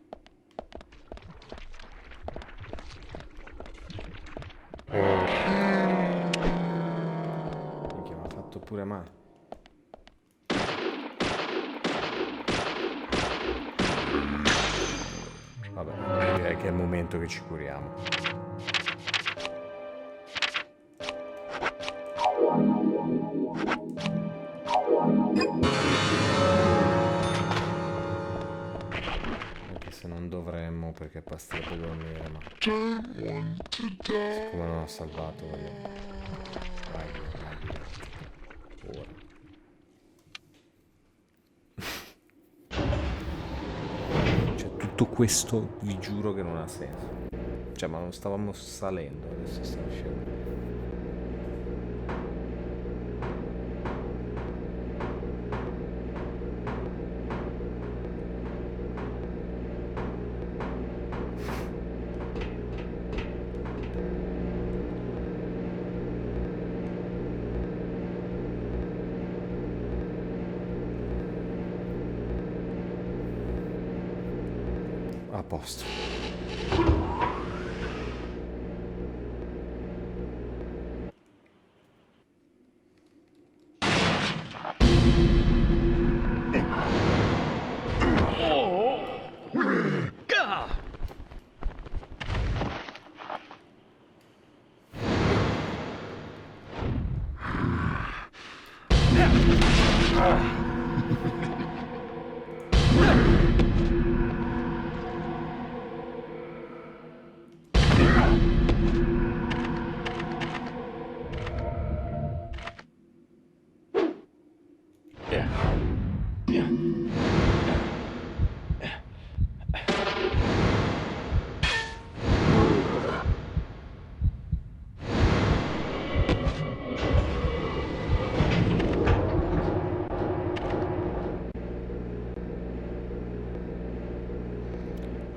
Minchia, mi ha fatto pure male. Vabbè, direi che è il momento che ci curiamo. Anche se non dovremmo perché basterebbe dormire, ma siccome non ho salvato, voglio. Vai, ora. Cioè, tutto questo vi giuro che non ha senso. Cioè, ma non stavamo salendo, adesso stiamo scendendo. A posto.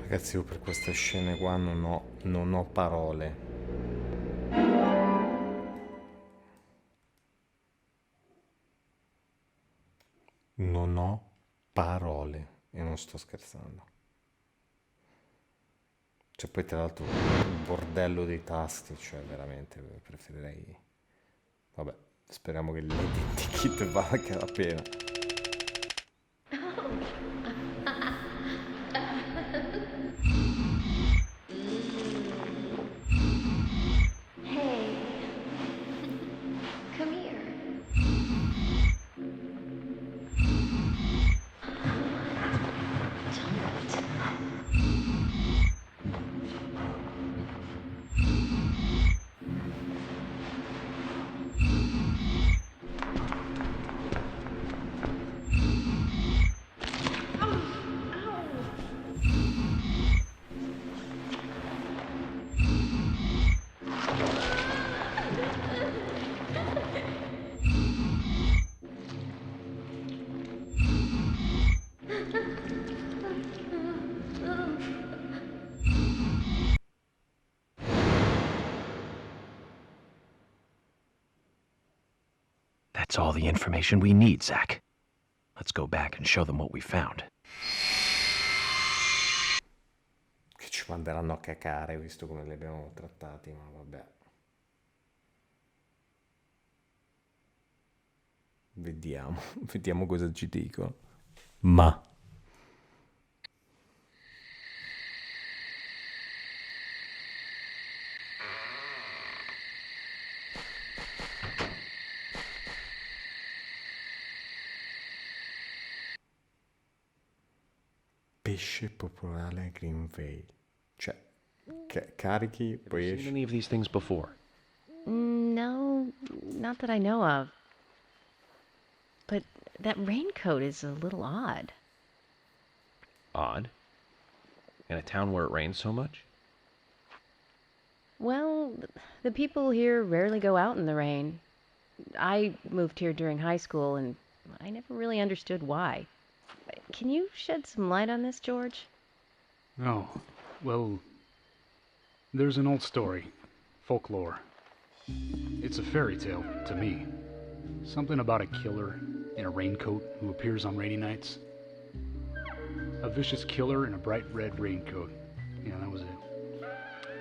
Ragazzi, io per queste scene qua non ho parole. Non ho parole e non sto scherzando. Cioè poi tra l'altro il bordello dei tasti, cioè veramente preferirei... Vabbè, speriamo che l'identikit valga la pena. That's all the information we need, Zach. Let's go back and show them what we found. Che ci manderanno a cacare, visto come li abbiamo trattati, ma vabbè. Vediamo cosa ci dicono. Ma... pesce popolare a Greenvale. Cioè, carichi, poi Seen esci. any of these things before? No, not that I know of. But that raincoat is a little odd. Odd. In a town where it rains so much? Well, the people here rarely go out in the rain. I moved here during high school, and I never really understood why. Can you shed some light on this, George? Oh, well, there's an old story, folklore. It's a fairy tale, to me. Something about a killer in a raincoat who appears on rainy nights. A vicious killer in a bright red raincoat. Yeah, that was it.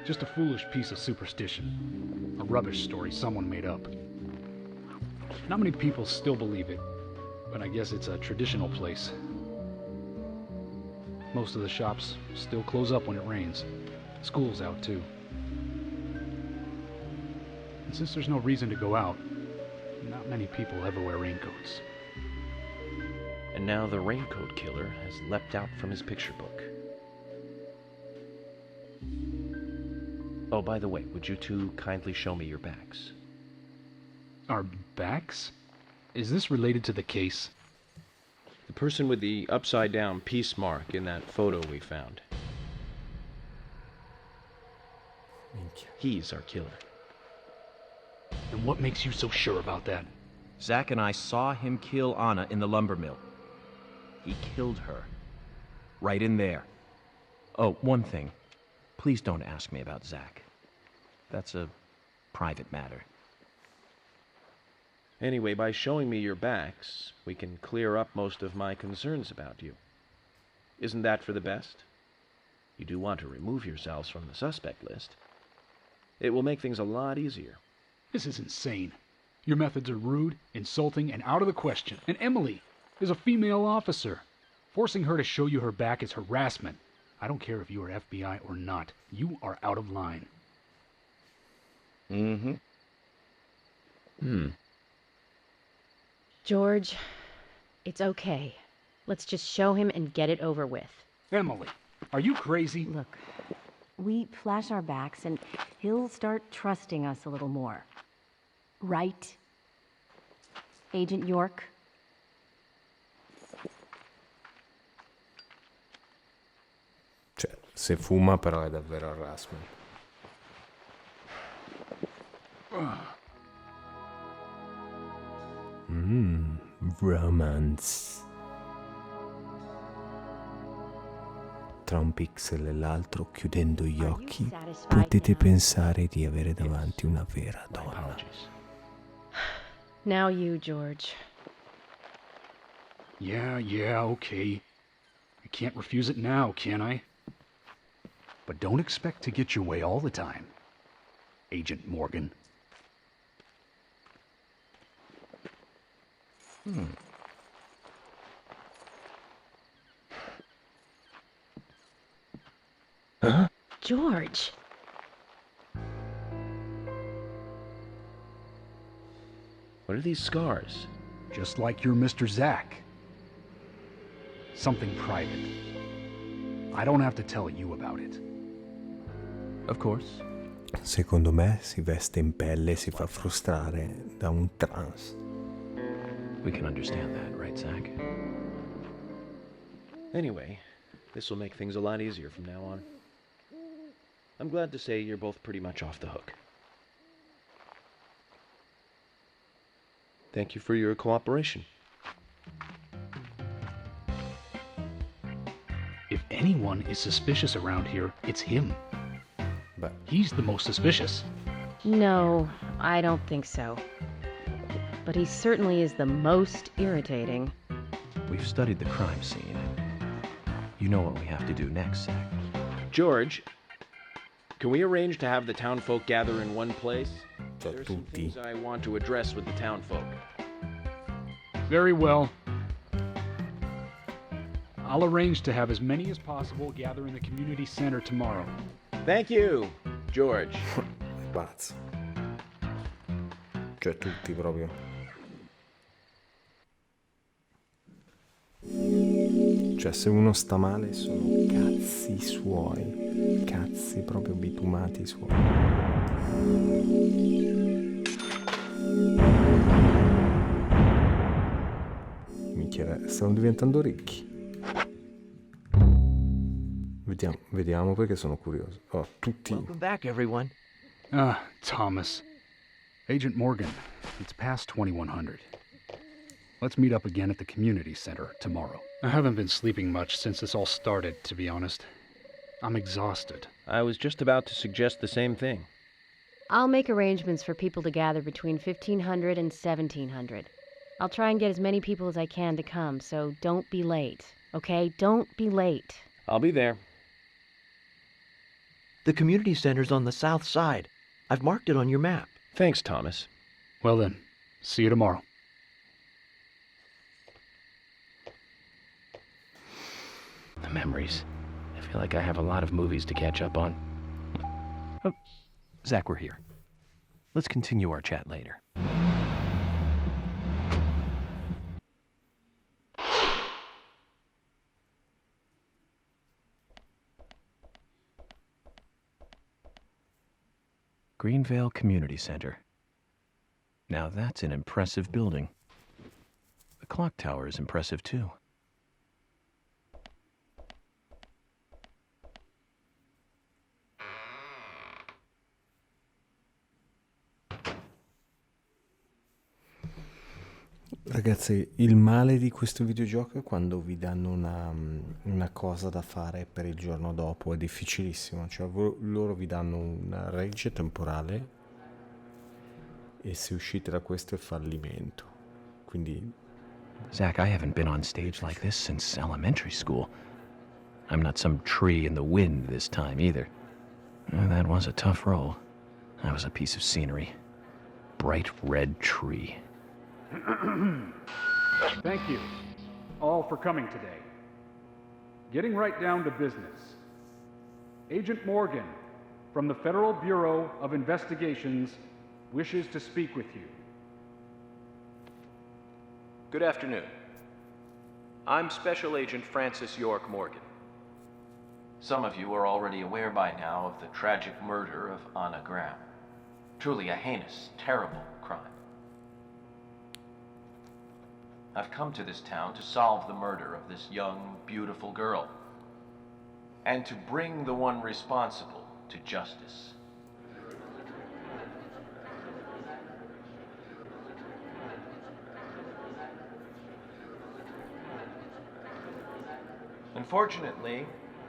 Just a foolish piece of superstition. A rubbish story someone made up. Not many people still believe it, but I guess it's a traditional place. Most of the shops still close up when it rains. School's out too. And since there's no reason to go out, not many people ever wear raincoats. And now the raincoat killer has leapt out from his picture book. Oh, by the way, would you two kindly show me your backs? Our backs? Is this related to the case? The person with the upside-down peace mark in that photo we found. Minchia. He's our killer. And what makes you so sure about that? Zach and I saw him kill Anna in the lumber mill. He killed her. Right in there. Oh, one thing. Please don't ask me about Zach. That's a private matter. Anyway, by showing me your backs, we can clear up most of my concerns about you. Isn't that for the best? You do want to remove yourselves from the suspect list. It will make things a lot easier. This is insane. Your methods are rude, insulting, and out of the question. And Emily is a female officer. Forcing her to show you her back is harassment. I don't care if you are FBI or not. You are out of line. George, it's okay. Let's just show him and get it over with. Emily, are you crazy? Look, we flash our backs and he'll start trusting us a little more. Right? Agent York? Cioè, se fuma però è davvero harassment. Romance. Tra un pixel e l'altro, chiudendo gli occhi, potete pensare di avere davanti una vera My donna. apologies. Now you, George. Yeah, okay. I can't refuse it now, can I? But don't expect to get your way all the time, Agent Morgan. George! What are these scars? Just like your Mr. Zack. Something private. I don't have to tell you about it. Of course. Secondo me si veste in pelle e si fa frustrare da un trans. We can understand that, right, Zach? Anyway, this will make things a lot easier from now on. I'm glad to say you're both pretty much off the hook. Thank you for your cooperation. If anyone is suspicious around here, it's him. Beh, He's the most suspicious. No, I don't think so. But he certainly is the most irritating. We've studied the crime scene. You know what we have to do next, Zach. George, can we arrange to have the townfolk gather in one place? ciao a There's some tutti. things I want to address with the townfolk. Very well. I'll arrange to have as many as possible gather in the community center tomorrow. Thank you, George. Pazzo. Cioè tutti proprio. Cioè se uno sta male sono cazzi suoi. Cazzi proprio bitumati suoi. Minchia, stanno diventando ricchi. Vediamo perché sono curioso. Oh, tutti. Welcome back, everyone. Ah, Thomas. Agent Morgan, it's past 2100. Let's meet up again at the community center tomorrow. I haven't been sleeping much since this all started, to be honest. I'm exhausted. I was just about to suggest the same thing. I'll make arrangements for people to gather between 1500 and 1700. I'll try and get as many people as I can to come, so don't be late. Okay? Don't be late. I'll be there. The community center's on the south side. I've marked it on your map. Thanks, Thomas. Well then, see you tomorrow. The memories. I feel like I have a lot of movies to catch up on. Oh, Zach, we're here. Let's continue our chat later. Greenvale Community Center. Now that's an impressive building. The clock tower is impressive too. Ragazzi, il male di questo videogioco è quando vi danno una cosa da fare per il giorno dopo, è difficilissimo, cioè loro vi danno una regge temporale e se uscite da questo è fallimento, quindi Zach, I haven't been on stage like this since elementary school. I'm not some tree in the wind this time, either. That was a tough role. I was a piece of scenery. Bright red tree. Thank you all for coming today. Getting right down to business. Agent Morgan from the Federal Bureau of Investigations wishes to speak with you. Good afternoon. I'm Special Agent Francis York Morgan. Some of you are already aware by now of the tragic murder of Anna Graham. Truly a heinous, terrible crime. I've come to this town to solve the murder of this young, beautiful girl, and to bring the one responsible to justice. Unfortunately,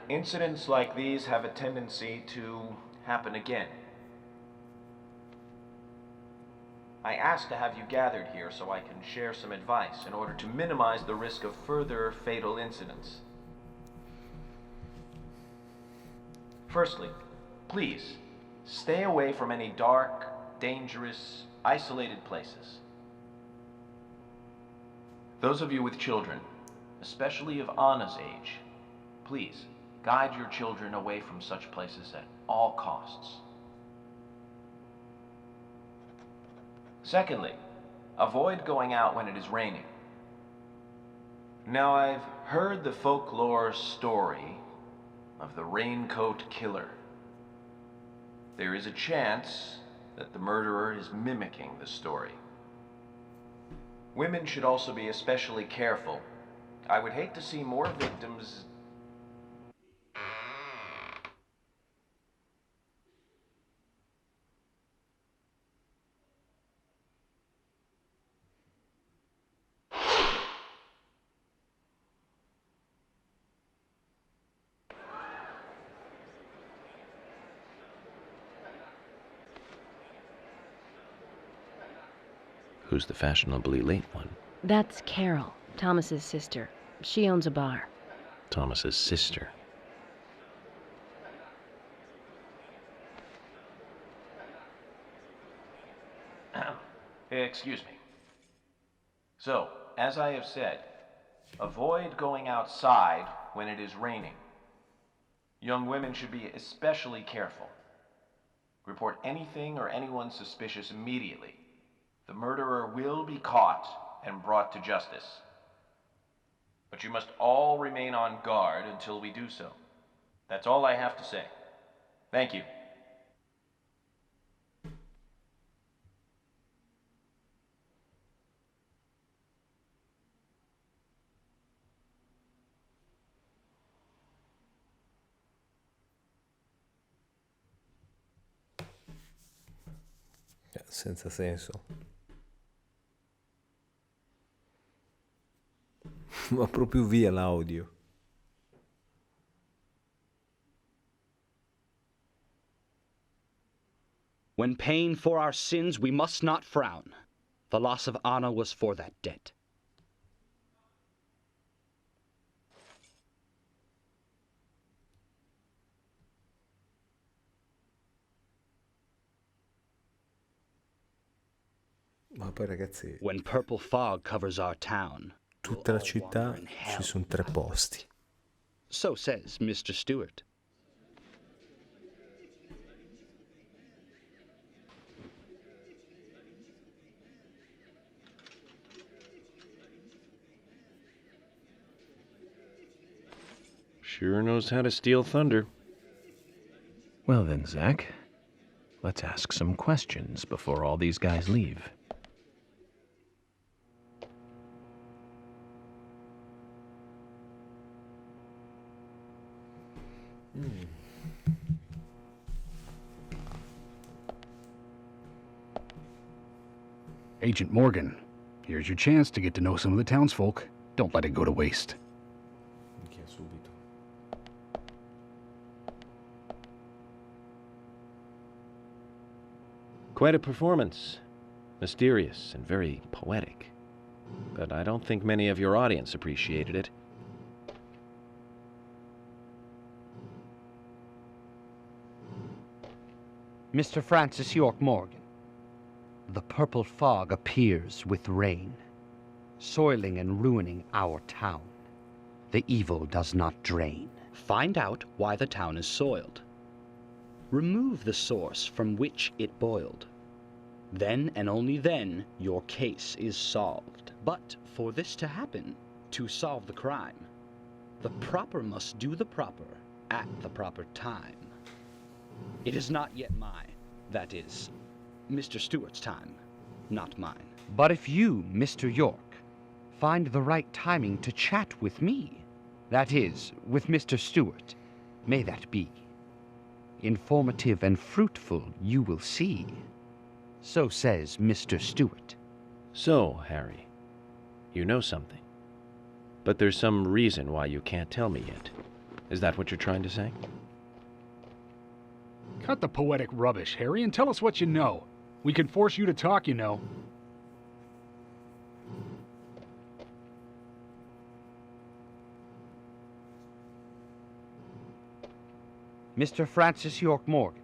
incidents like these have a tendency to happen again. I asked to have you gathered here so I can share some advice in order to minimize the risk of further fatal incidents. Firstly, please, stay away from any dark, dangerous, isolated places. Those of you with children, especially of Anna's age, please, guide your children away from such places at all costs. Secondly, avoid going out when it is raining. Now, I've heard the folklore story of the raincoat killer. There is a chance that the murderer is mimicking the story. Women should also be especially careful. I would hate to see more victims. Who's the fashionably late one? That's Carol, Thomas's sister. She owns a bar. Thomas's sister. Excuse me. So, as I have said, avoid going outside when it is raining. Young women should be especially careful. Report anything or anyone suspicious immediately. The murderer will be caught and brought to justice. But you must all remain on guard until we do so. That's all I have to say. Thank you. Senza senso. Va proprio via l'audio. When paying for our sins, we must not frown. The loss of Anna was for that debt. Ma poi ragazzi, When purple fog covers our town, tutta la città ci sono 3 posti. so says Mr. Stewart. Sure knows how to steal thunder. Well then, Zach, let's ask some questions before all these guys leave. Agent Morgan, here's your chance to get to know some of the townsfolk. Don't let it go to waste. Minchia, subito. Quite a performance. Mysterious and very poetic. But I don't think many of your audience appreciated it. Mr. Francis York Morgan. The purple fog appears with rain, soiling and ruining our town. The evil does not drain. Find out why the town is soiled. Remove the source from which it boiled. Then and only then your case is solved. But for this to happen, to solve the crime, the proper must do the proper at the proper time. It is not yet that is, Mr. Stewart's time, not mine. But if you, Mr. York, find the right timing to chat with me, that is, with Mr. Stewart, may that be. Informative and fruitful you will see. So says Mr. Stewart. So, Harry, you know something. But there's some reason why you can't tell me yet. Is that what you're trying to say? Cut the poetic rubbish, Harry, and tell us what you know. We can force you to talk, you know. Mr. Francis York Morgan,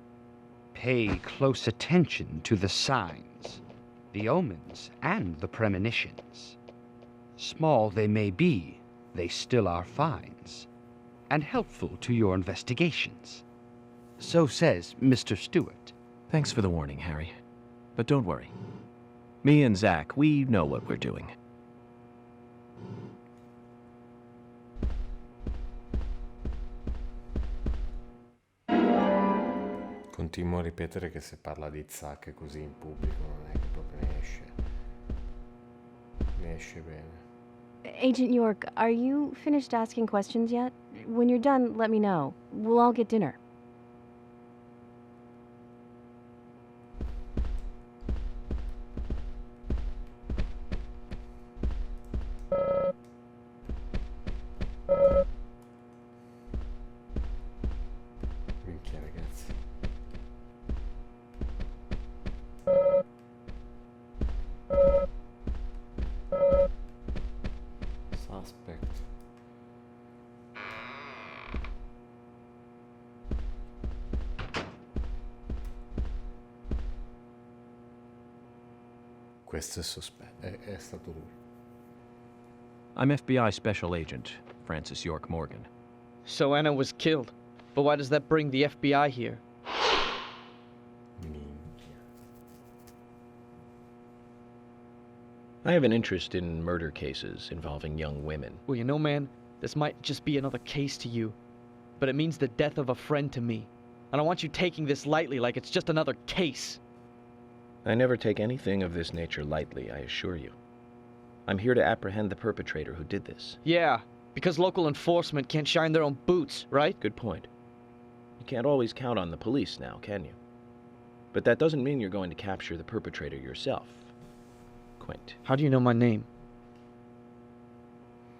pay close attention to the signs, the omens, and the premonitions. Small they may be, they still are finds, and helpful to your investigations. So says Mr. Stewart. Thanks for the warning, Harry. But don't worry. Me and Zach, we know what we're doing. Continuo a ripetere che se parla di zacche così in pubblico non è che proprio ne esce bene. Agent York, are you finished asking questions yet? When you're done, let me know. We'll all get dinner. Minchia, ragazzi. Suspect. Questo è sospetto. È stato lui. I'm FBI Special Agent Francis York Morgan. So Anna was killed. But why does that bring the FBI here? Minchia. I have an interest in murder cases involving young women. Well, you know, man, this might just be another case to you. But it means the death of a friend to me. I don't want you taking this lightly like it's just another case. I never take anything of this nature lightly, I assure you. I'm here to apprehend the perpetrator who did this. Yeah, because local enforcement can't shine their own boots, right? Good point. You can't always count on the police now, can you? But that doesn't mean you're going to capture the perpetrator yourself. Quint. How do you know my name?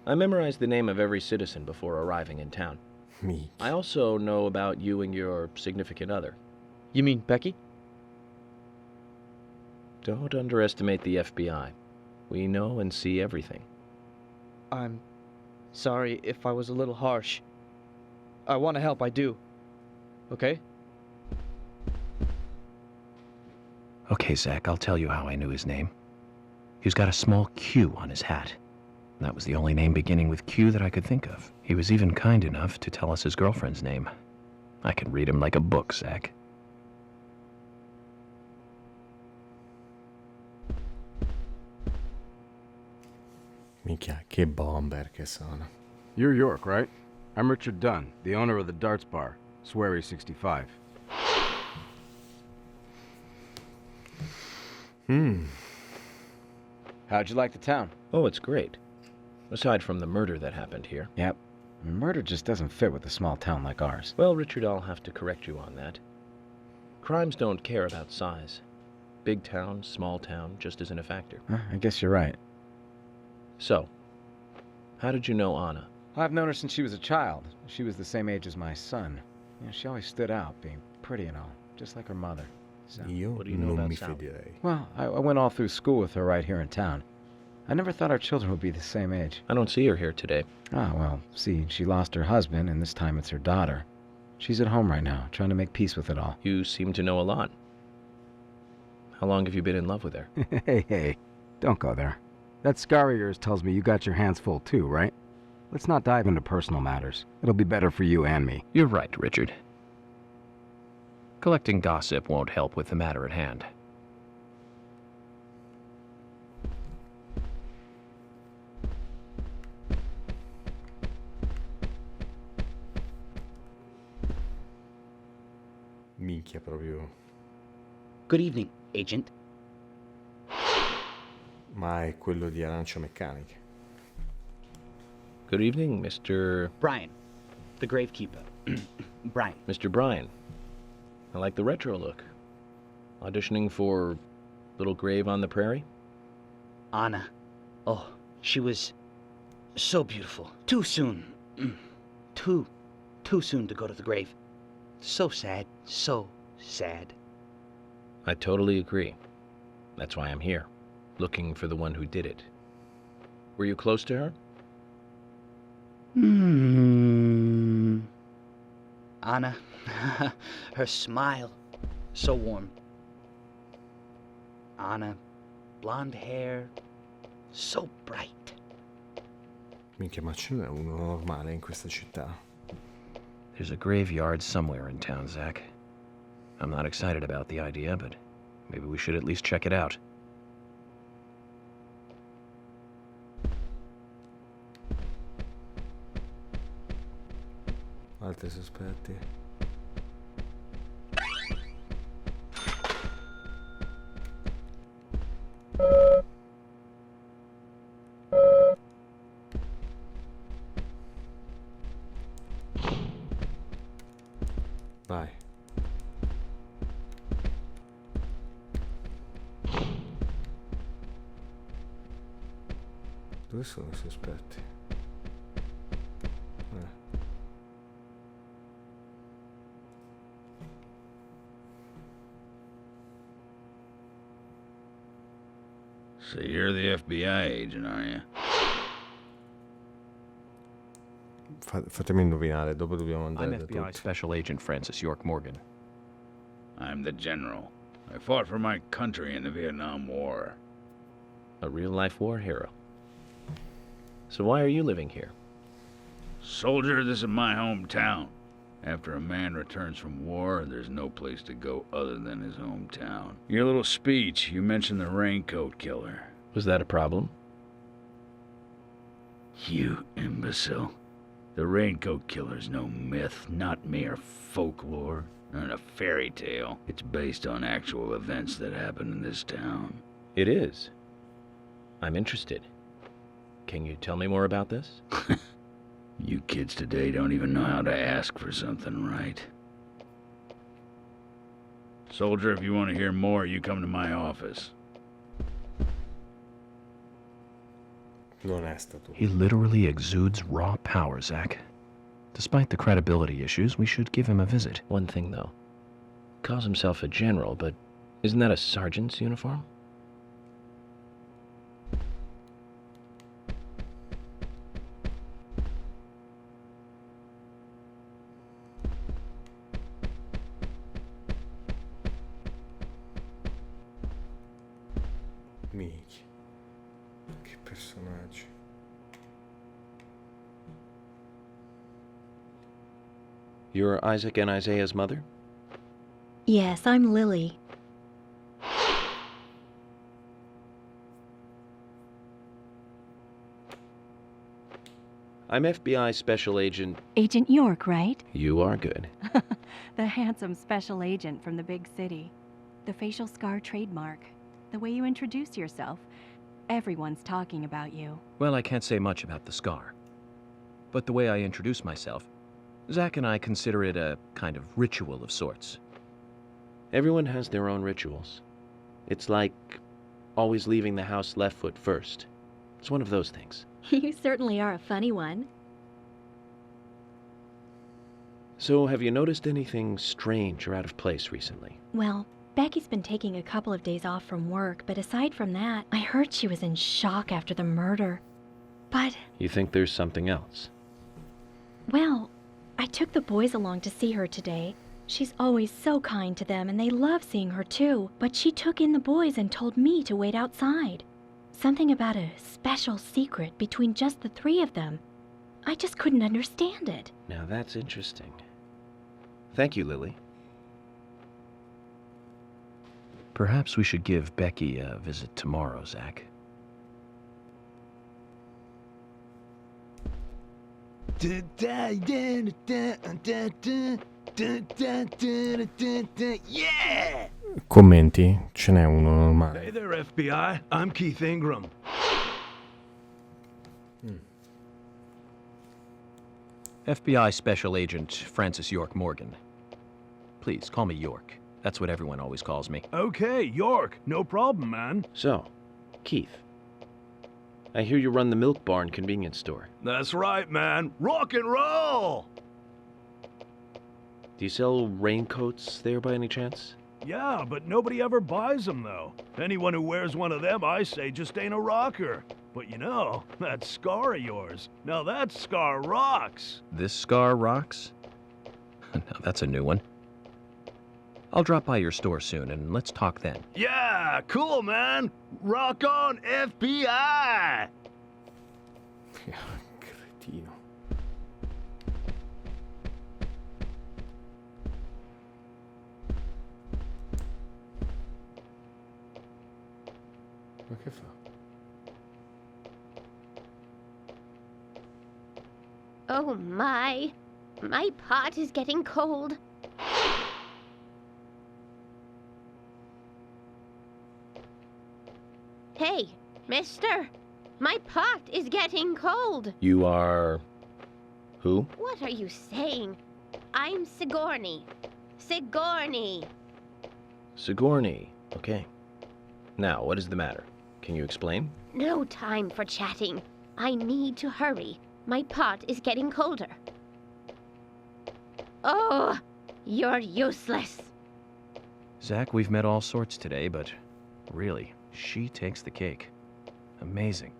I memorized the name of every citizen before arriving in town. Me. I also know about you and your significant other. You mean Becky? Don't underestimate the FBI. We know and see everything. I'm sorry if I was a little harsh. I want to help, I do. Okay? Okay, Zach, I'll tell you how I knew his name. He's got a small Q on his hat. That was the only name beginning with Q that I could think of. He was even kind enough to tell us his girlfriend's name. I can read him like a book, Zach. Minchia, che bomber che sono. You're York, right? I'm Richard Dunn, the owner of the Darts Bar, Swery 65. How'd you like the town? Oh, it's great. Aside from the murder that happened here. Yep. Murder just doesn't fit with a small town like ours. Well, Richard, I'll have to correct you on that. Crimes don't care about size. Big town, small town, just isn't a factor. I guess you're right. So, how did you know Anna? I've known her since she was a child. She was the same age as my son. You know, she always stood out, being pretty and all, just like her mother. So, Io What do you know non about mi Sal? fiderei. well, I went all through school with her right here in town. I never thought our children would be the same age. I don't see her here today. Ah, well, see, she lost her husband, and this time it's her daughter. She's at home right now, trying to make peace with it all. You seem to know a lot. How long have you been in love with her? Hey, don't go there. That scar of yours tells me you got your hands full too, right? Let's not dive into personal matters. It'll be better for you and me. You're right, Richard. Collecting gossip won't help with the matter at hand. Minchia proprio. Good evening, Agent. Ma è quello di Arancia Meccanica. Good evening, Mr. Brian, the gravekeeper. Brian. Mr. Bryan. I like the retro look. Auditioning for Little Grave on the Prairie? Anna. Oh, she was so beautiful. Too soon. Too soon to go to the grave. So sad. So sad. I totally agree. That's why I'm here, looking for the one who did it. Were you close to her? Anna, her smile, so warm. Anna, blonde hair, so bright. Minchia, ma ce n'è uno normale in questa città? There's a graveyard somewhere in town, Zach. I'm not excited about the idea, but maybe we should at least check it out. Altri sospetti. Vai. Dove sono i sospetti? So you're the FBI agent, are you? Fatemi indovinare, dopo dobbiamo andare I'm da FBI tutti. Special Agent Francis York Morgan. I'm the general. I fought for my country in the Vietnam War. A real-life war hero. So why are you living here? Soldier, this is my hometown. After a man returns from war, there's no place to go other than his hometown. Your little speech, you mentioned the raincoat killer. Was that a problem? You imbecile. The raincoat killer's no myth, not mere folklore, not a fairy tale. It's based on actual events that happened in this town. It is. I'm interested. Can you tell me more about this? You kids today don't even know how to ask for something right. Soldier, if you want to hear more, you come to my office. Non è stato. He literally exudes raw power, Zach. Despite the credibility issues, we should give him a visit. One thing, though. Calls himself a general, but isn't that a sergeant's uniform? Minchia. Che personaggi. You're Isaac and Isaiah's mother? Yes, I'm Lily. I'm FBI Special Agent... Agent York, right? You are good. The handsome special agent from the big city. The facial scar trademark. The way you introduce yourself. Everyone's talking about you. Well, I can't say much about the scar. But the way I introduce myself, Zach and I consider it a kind of ritual of sorts. Everyone has their own rituals. It's like always leaving the house left foot first. It's one of those things. You certainly are a funny one. So, have you noticed anything strange or out of place recently? Well, Becky's been taking a couple of days off from work, but aside from that, I heard she was in shock after the murder. But, You think there's something else? well, I took the boys along to see her today, She's always so kind to them, and they love seeing her too. But she took in the boys and told me to wait outside. Something about a special secret between just the three of them. I just couldn't understand it. Now that's interesting. Thank you, Lily. Perhaps we should give Becky a visit tomorrow, Zach. Yeah! Commenti, ce n'è uno normale. Hey there, FBI. I'm Keith Ingram. FBI Special Agent Francis York Morgan. Please, call me York. That's what everyone always calls me. Okay, York. No problem, man. So, Keith, I hear you run the Milk Barn convenience store. That's right, man. Rock and roll! Do you sell raincoats there by any chance? Yeah, but nobody ever buys them, though. Anyone who wears one of them, I say, just ain't a rocker. But you know, that scar of yours, now that scar rocks. This scar rocks? Now that's a new one. I'll drop by your store soon, and let's talk then. Yeah, cool, man. Rock on, FBI! Cretino. Ma che fa? Oh my pot is getting cold. Hey, mister, my pot is getting cold. You are... who? What are you saying? I'm Sigourney. Sigourney. Sigourney. Okay. Now, what is the matter? Can you explain? No time for chatting. I need to hurry. My pot is getting colder. Oh, you're useless. Zach, we've met all sorts today, but really, she takes the cake. Amazing.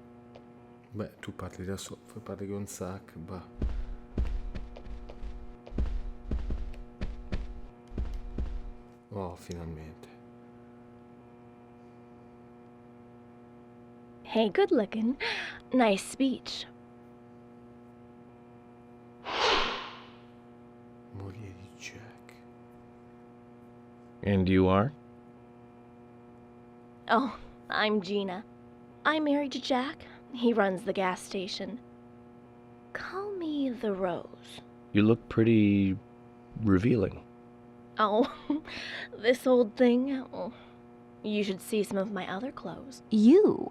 Beh, tu parli da solo, poi parli con Zach, bah. Oh, finalmente. Hey, good looking. Nice speech. Moglie di Jack. And you are? Oh, I'm Gina. I'm married to Jack. He runs the gas station. Call me the Rose. You look pretty... revealing. Oh, this old thing. Oh, you should see some of my other clothes. You?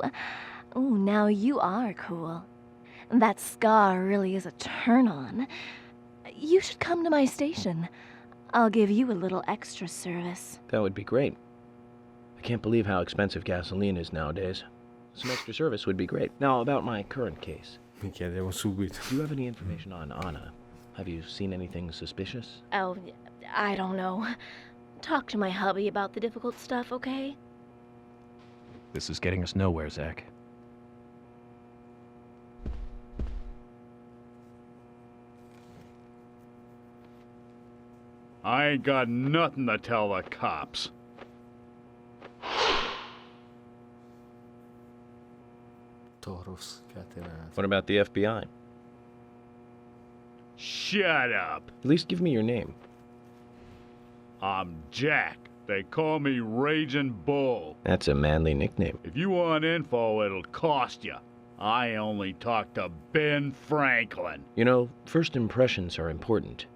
Oh, now you are cool. That scar really is a turn-on. You should come to my station. I'll give you a little extra service. That would be great. I can't believe how expensive gasoline is nowadays. Some extra service would be great. Now, about my current case. Mi chiedevo subito. Do you have any information on Anna? Have you seen anything suspicious? Oh, I don't know. Talk to my hubby about the difficult stuff, okay? This is getting us nowhere, Zach. I ain't got nothing to tell the cops. Toro scatenato. What about the FBI? Shut up. At least give me your name. I'm Jack. They call me Raging Bull. That's a manly nickname. If you want info, it'll cost you. I only talk to Ben Franklin. You know, first impressions are important.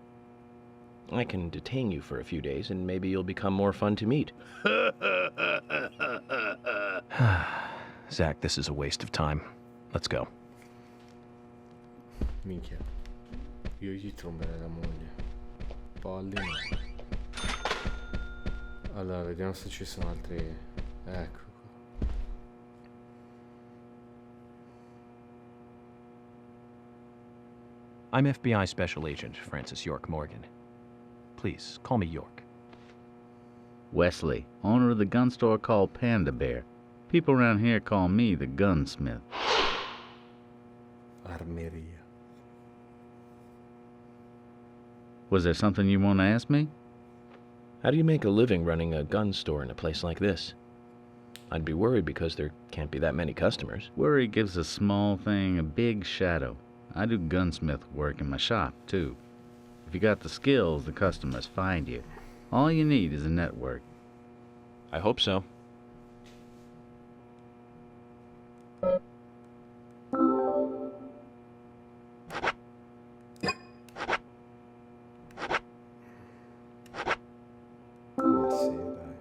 I can detain you for a few days, and maybe you'll become more fun to meet. Zach, this is a waste of time. Let's go. Minchia. Io gli tromberei la moglie. Polli no. Allora, vediamo se ci sono altri... Ecco qua. I'm FBI Special Agent Francis York Morgan. Please, call me York. Wesley, owner of the gun store called Panda Bear. People around here call me the gunsmith. Armeria. Was there something you want to ask me? How do you make a living running a gun store in a place like this? I'd be worried because there can't be that many customers. Worry gives a small thing a big shadow. I do gunsmith work in my shop, too. If you got the skills, the customers find you. All you need is a network. I hope so. Ma sì, dai.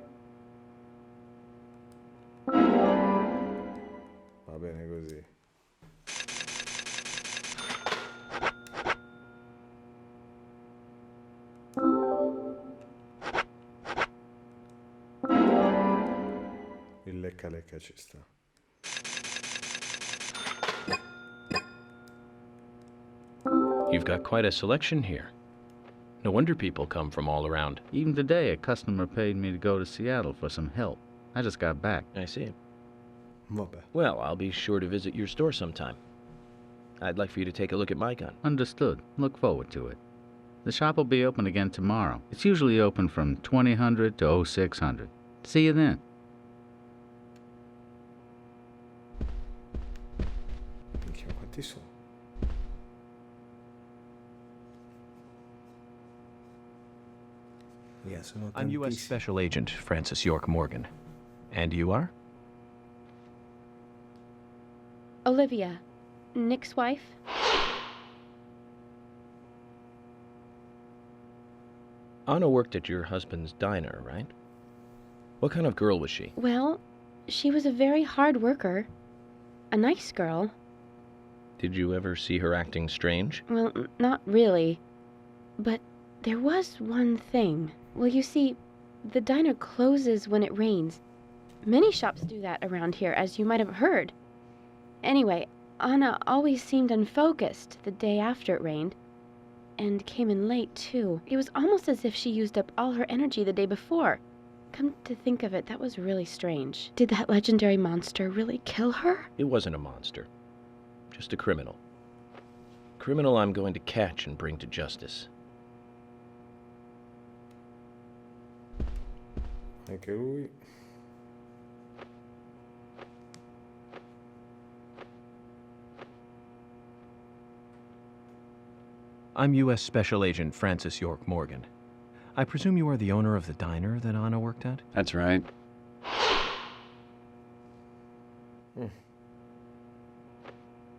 Va bene così. Il lecca lecca ci sta. You've got quite a selection here. No wonder people come from all around. Even today, a customer paid me to go to Seattle for some help. I just got back. I see. Vabbè. Well, I'll be sure to visit your store sometime. I'd like for you to take a look at my gun. Understood. Look forward to it. The shop will be open again tomorrow. It's usually open from 2000 to 0600. See you then. Minchia, quanti sono? Yeah, sono I'm U.S. tantissimi. Special Agent Francis York Morgan. And you are? Olivia, Nick's wife. Anna worked at your husband's diner, right? What kind of girl was she? Well, she was a very hard worker. A nice girl. Did you ever see her acting strange? Well, not really. But there was one thing. Well, you see, the diner closes when it rains. Many shops do that around here, as you might have heard. Anyway, Anna always seemed unfocused the day after it rained. And came in late, too. It was almost as if she used up all her energy the day before. Come to think of it, that was really strange. Did that legendary monster really kill her? It wasn't a monster. Just a criminal. Criminal I'm going to catch and bring to justice. Anche lui. I'm U.S. Special Agent Francis York Morgan. I presume you are the owner of the diner that Anna worked at? That's right.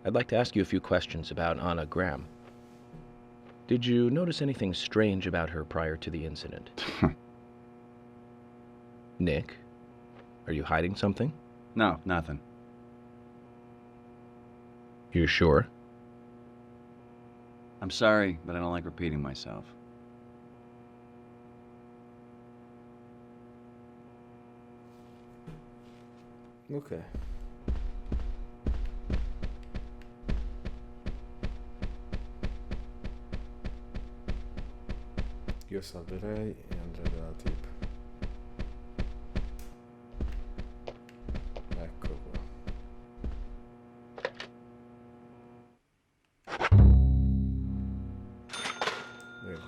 I'd like to ask you a few questions about Anna Graham. Did you notice anything strange about her prior to the incident? Nick, are you hiding something? No, nothing. You're sure? I'm sorry, but I don't like repeating myself. Ok. Io salverei e andrei dalla tip. Ecco qua. Vedi.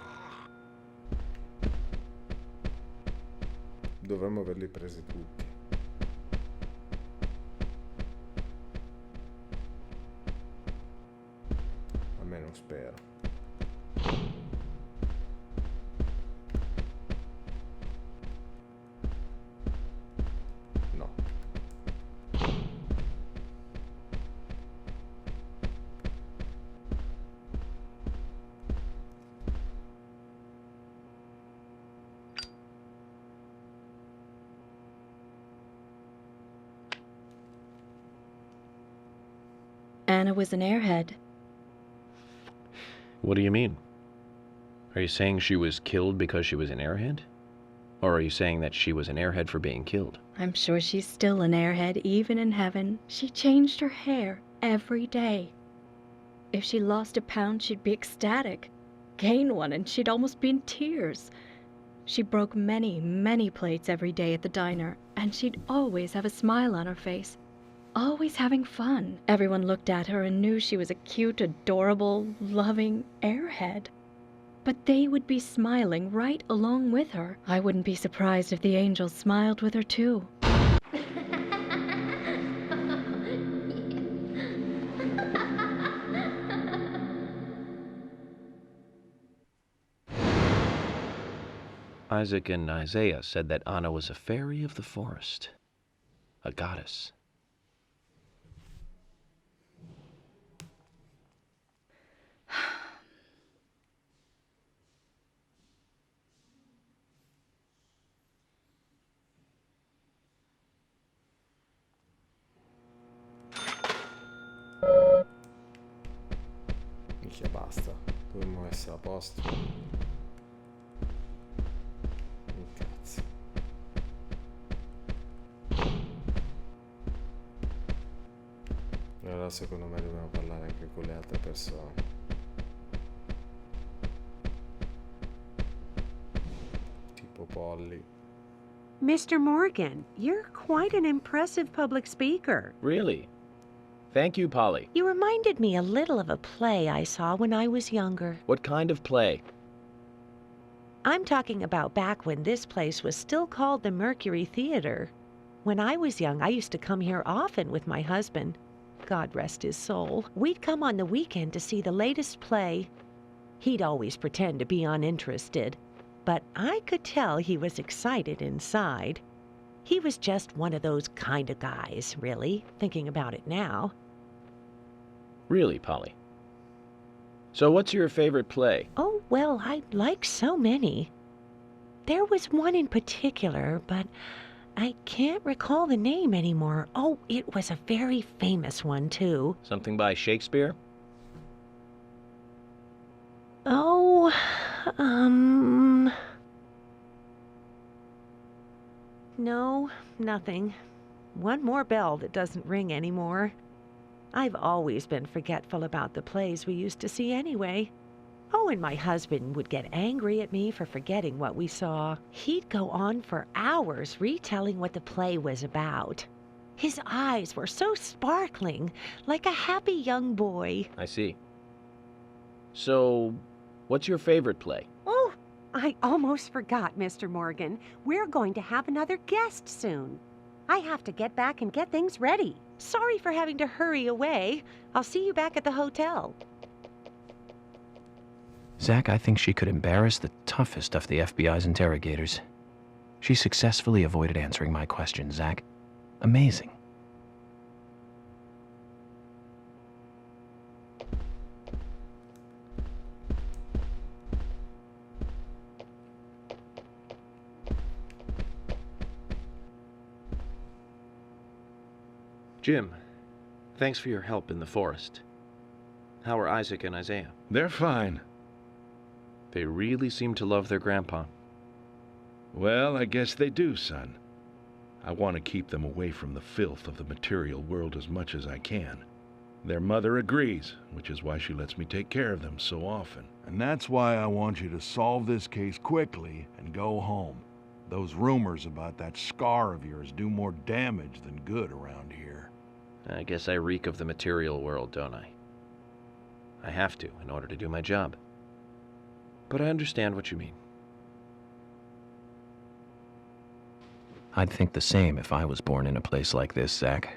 Dovremmo averli presi tutti. Almeno spero. No. Anna was an airhead. What do you mean? Are you saying she was killed because she was an airhead? Or are you saying that she was an airhead for being killed? I'm sure she's still an airhead even in heaven. She changed her hair every day. If she lost a pound, she'd be ecstatic. Gain one, and she'd almost be in tears. She broke many, many plates every day at the diner, and she'd always have a smile on her face. Always having fun. Everyone looked at her and knew she was a cute, adorable, loving airhead. But they would be smiling right along with her. I wouldn't be surprised if the angels smiled with her too. Isaac and Isaiah said that Anna was a fairy of the forest, a goddess. Minchia, basta. Dovremmo essere a posto. Cazzo. Allora secondo me dobbiamo parlare anche con le altre persone. Tipo Polly. Mr. Morgan, you're quite an impressive public speaker. Really? Thank you, Polly. You reminded me a little of a play I saw when I was younger. What kind of play? I'm talking about back when this place was still called the Mercury Theater. When I was young, I used to come here often with my husband. God rest his soul. We'd come on the weekend to see the latest play. He'd always pretend to be uninterested, but I could tell he was excited inside. He was just one of those kind of guys, really, thinking about it now. Really, Polly? So what's your favorite play? Oh, well, I like so many. There was one in particular, but I can't recall the name anymore. Oh, it was a very famous one, too. Something by Shakespeare? Oh, No, nothing. One more bell that doesn't ring anymore. I've always been forgetful about the plays we used to see anyway. Oh, and my husband would get angry at me for forgetting what we saw. He'd go on for hours retelling what the play was about. His eyes were so sparkling, like a happy young boy. I see. So, what's your favorite play? Oh, I almost forgot, Mr. Morgan. We're going to have another guest soon. I have to get back and get things ready. Sorry for having to hurry away. I'll see you back at the hotel. Zach, I think she could embarrass the toughest of the FBI's interrogators. She successfully avoided answering my question, Zach. Amazing. Jim, thanks for your help in the forest. How are Isaac and Isaiah? They're fine. They really seem to love their grandpa. Well, I guess they do, son. I want to keep them away from the filth of the material world as much as I can. Their mother agrees, which is why she lets me take care of them so often. And that's why I want you to solve this case quickly and go home. Those rumors about that scar of yours do more damage than good around here. I guess I reek of the material world, don't I? I have to, in order to do my job. But I understand what you mean. I'd think the same if I was born in a place like this, Zach.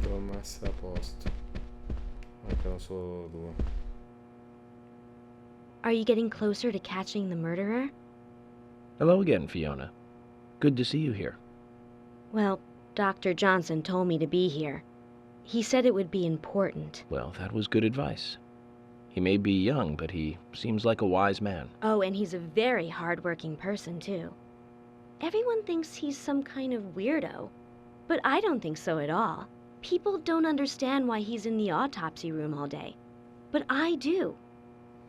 Dovremmo essere a posto. Mancano solo due. Are you getting closer to catching the murderer? Hello again, Fiona. Good to see you here. Well, Dr. Johnson told me to be here. He said it would be important. Well, that was good advice. He may be young, but he seems like a wise man. Oh, and he's a very hard-working person, too. Everyone thinks he's some kind of weirdo, but I don't think so at all. People don't understand why he's in the autopsy room all day, but I do.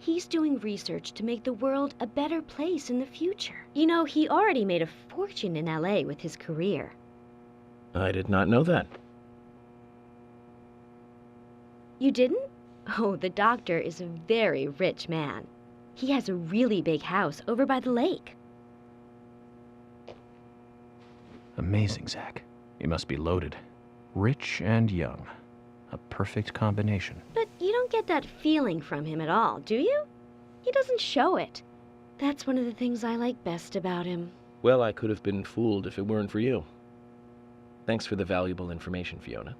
He's doing research to make the world a better place in the future. You know, he already made a fortune in LA with his career. I did not know that. You didn't? Oh, the doctor is a very rich man. He has a really big house over by the lake. Amazing, Zach. You must be loaded. Rich and young. A perfect combination. But you don't get that feeling from him at all, do you? He doesn't show it. That's one of the things I like best about him. Well, I could have been fooled if it weren't for you. Thanks for the valuable information, Fiona.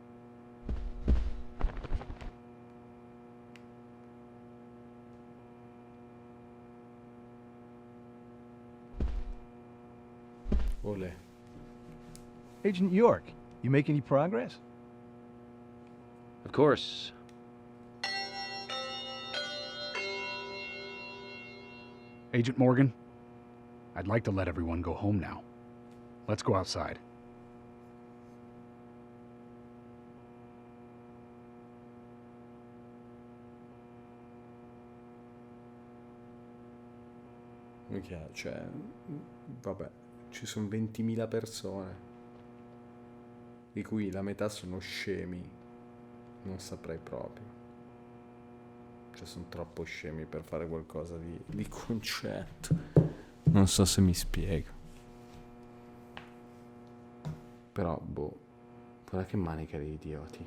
Ole. Agent York, you make any progress? Of course. Agent Morgan, I'd like to let everyone go home now. Let's go outside. Minchia, cioè, vabbè, ci sono 20.000 persone, di cui la metà sono scemi, non saprei proprio. Cioè, sono troppo scemi per fare qualcosa di concetto. Non so se mi spiego. Però, boh, guarda che manica di idioti.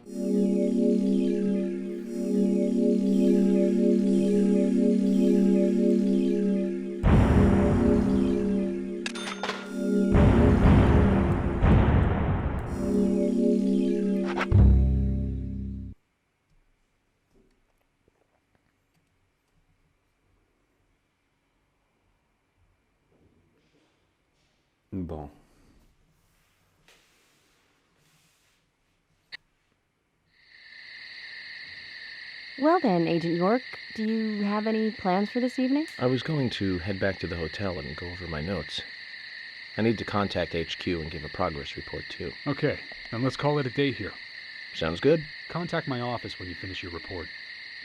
Bon. Well then, Agent York, do you have any plans for this evening? I was going to head back to the hotel and go over my notes. I need to contact HQ and give a progress report, too. Okay, then let's call it a day here. Sounds good. Contact my office when you finish your report.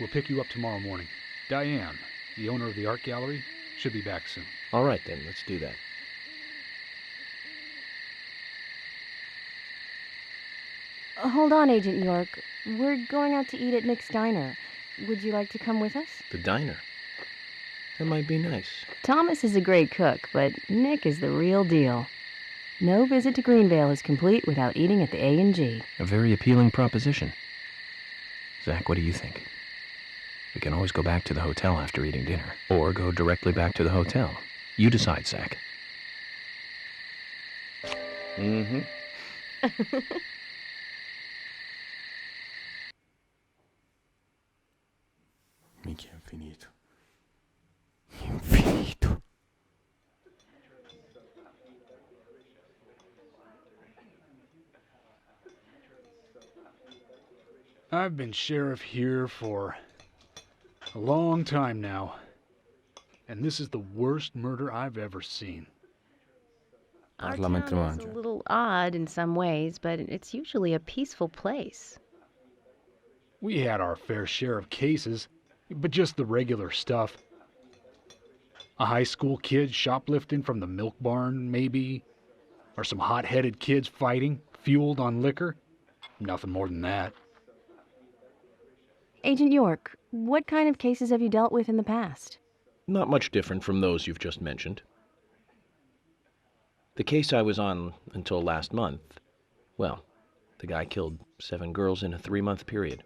We'll pick you up tomorrow morning. Diane, the owner of the art gallery, should be back soon. All right, then. Let's do that. Hold on, Agent York. We're going out to eat at Nick's Diner. Would you like to come with us? The diner. That might be nice. Thomas is a great cook, but Nick is the real deal. No visit to Greenvale is complete without eating at the A&G. A very appealing proposition. Zach, what do you think? We can always go back to the hotel after eating dinner, or go directly back to the hotel. You decide, Zach. Mm-hmm. Minchia, è infinito. Infinito. I've been sheriff here for a long time now, and this is the worst murder I've ever seen. Our Parla mentre town is a mangia. little odd in some ways, but it's usually a peaceful place. We had our fair share of cases, but just the regular stuff. A high school kid shoplifting from the milk barn, maybe? Or some hot-headed kids fighting, fueled on liquor? Nothing more than that. Agent York, what kind of cases have you dealt with in the past? Not much different from those you've just mentioned. The case I was on until last month, well, the guy killed 7 girls in a 3-month period.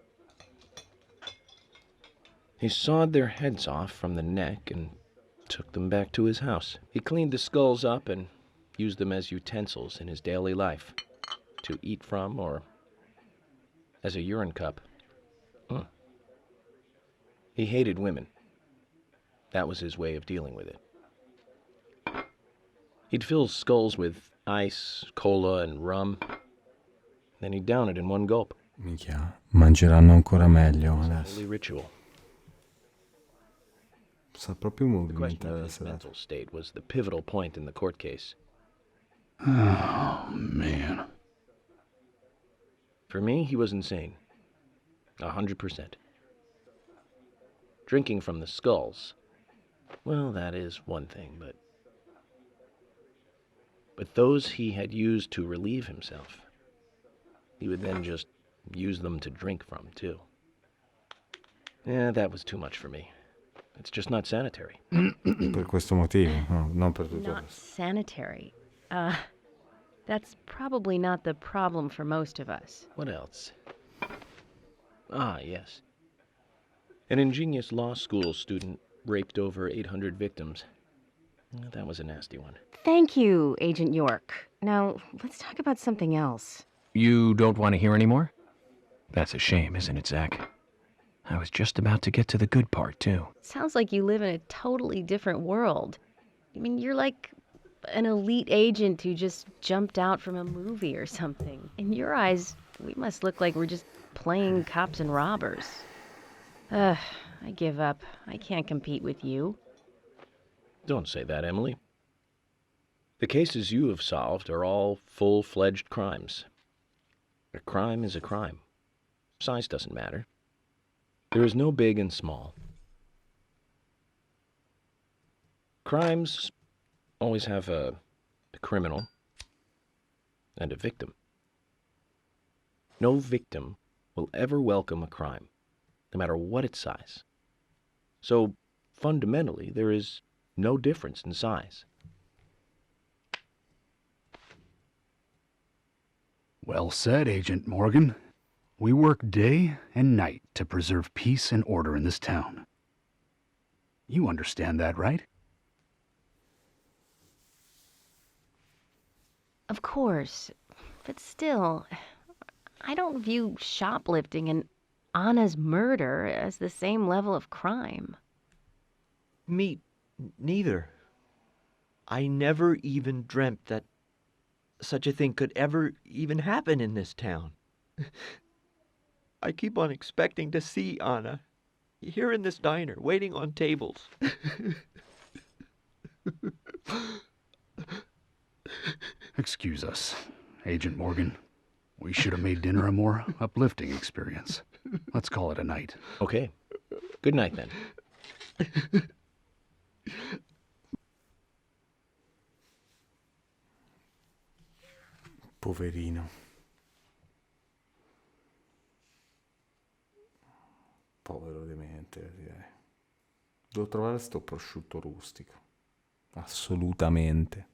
He sawed their heads off from the neck and took them back to his house. He cleaned the skulls up and used them as utensils in his daily life, to eat from or as a urine cup. He hated women. That was his way of dealing with it. He'd fill skulls with ice, cola, and rum. Then he'd down it in one gulp. Minchia, mangeranno ancora meglio adesso. Holy ritual. Sa proprio The question movimentare of la his serata. mental state was the pivotal point in the court case. Oh, man. For me, he was insane. 100%. Drinking from the skulls, well, that is one thing, but those he had used to relieve himself, he would then just use them to drink from, too. Yeah, that was too much for me. It's just not sanitary. Per questo motivo, no, non per tutto il Not resto. sanitary. That's probably not the problem for most of us. What else? Ah, yes. An ingenious law school student raped over 800 victims. That was a nasty one. Thank you, Agent York. Now, let's talk about something else. You don't want to hear any more? That's a shame, isn't it, Zach? I was just about to get to the good part, too. Sounds like you live in a totally different world. I mean, you're like an elite agent who just jumped out from a movie or something. In your eyes, we must look like we're just playing cops and robbers. I give up. I can't compete with you. Don't say that, Emily. The cases you have solved are all full-fledged crimes. A crime is a crime. Size doesn't matter. There is no big and small. Crimes always have a criminal and a victim. No victim will ever welcome a crime, no matter what its size. So, fundamentally, there is no difference in size. Well said, Agent Morgan. We work day and night to preserve peace and order in this town. You understand that, right? Of course. But still, I don't view shoplifting and Anna's murder as the same level of crime. Me neither. I never even dreamt that such a thing could ever even happen in this town. I keep on expecting to see Anna here in this diner, waiting on tables. Excuse us, Agent Morgan. We should have made dinner a more uplifting experience. Let's call it a night. Okay. Good night, then. Poverino. Povero demente, direi. Devo trovare sto prosciutto rustico. Assolutamente.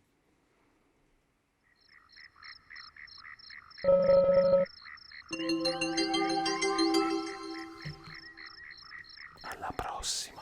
Alla prossima.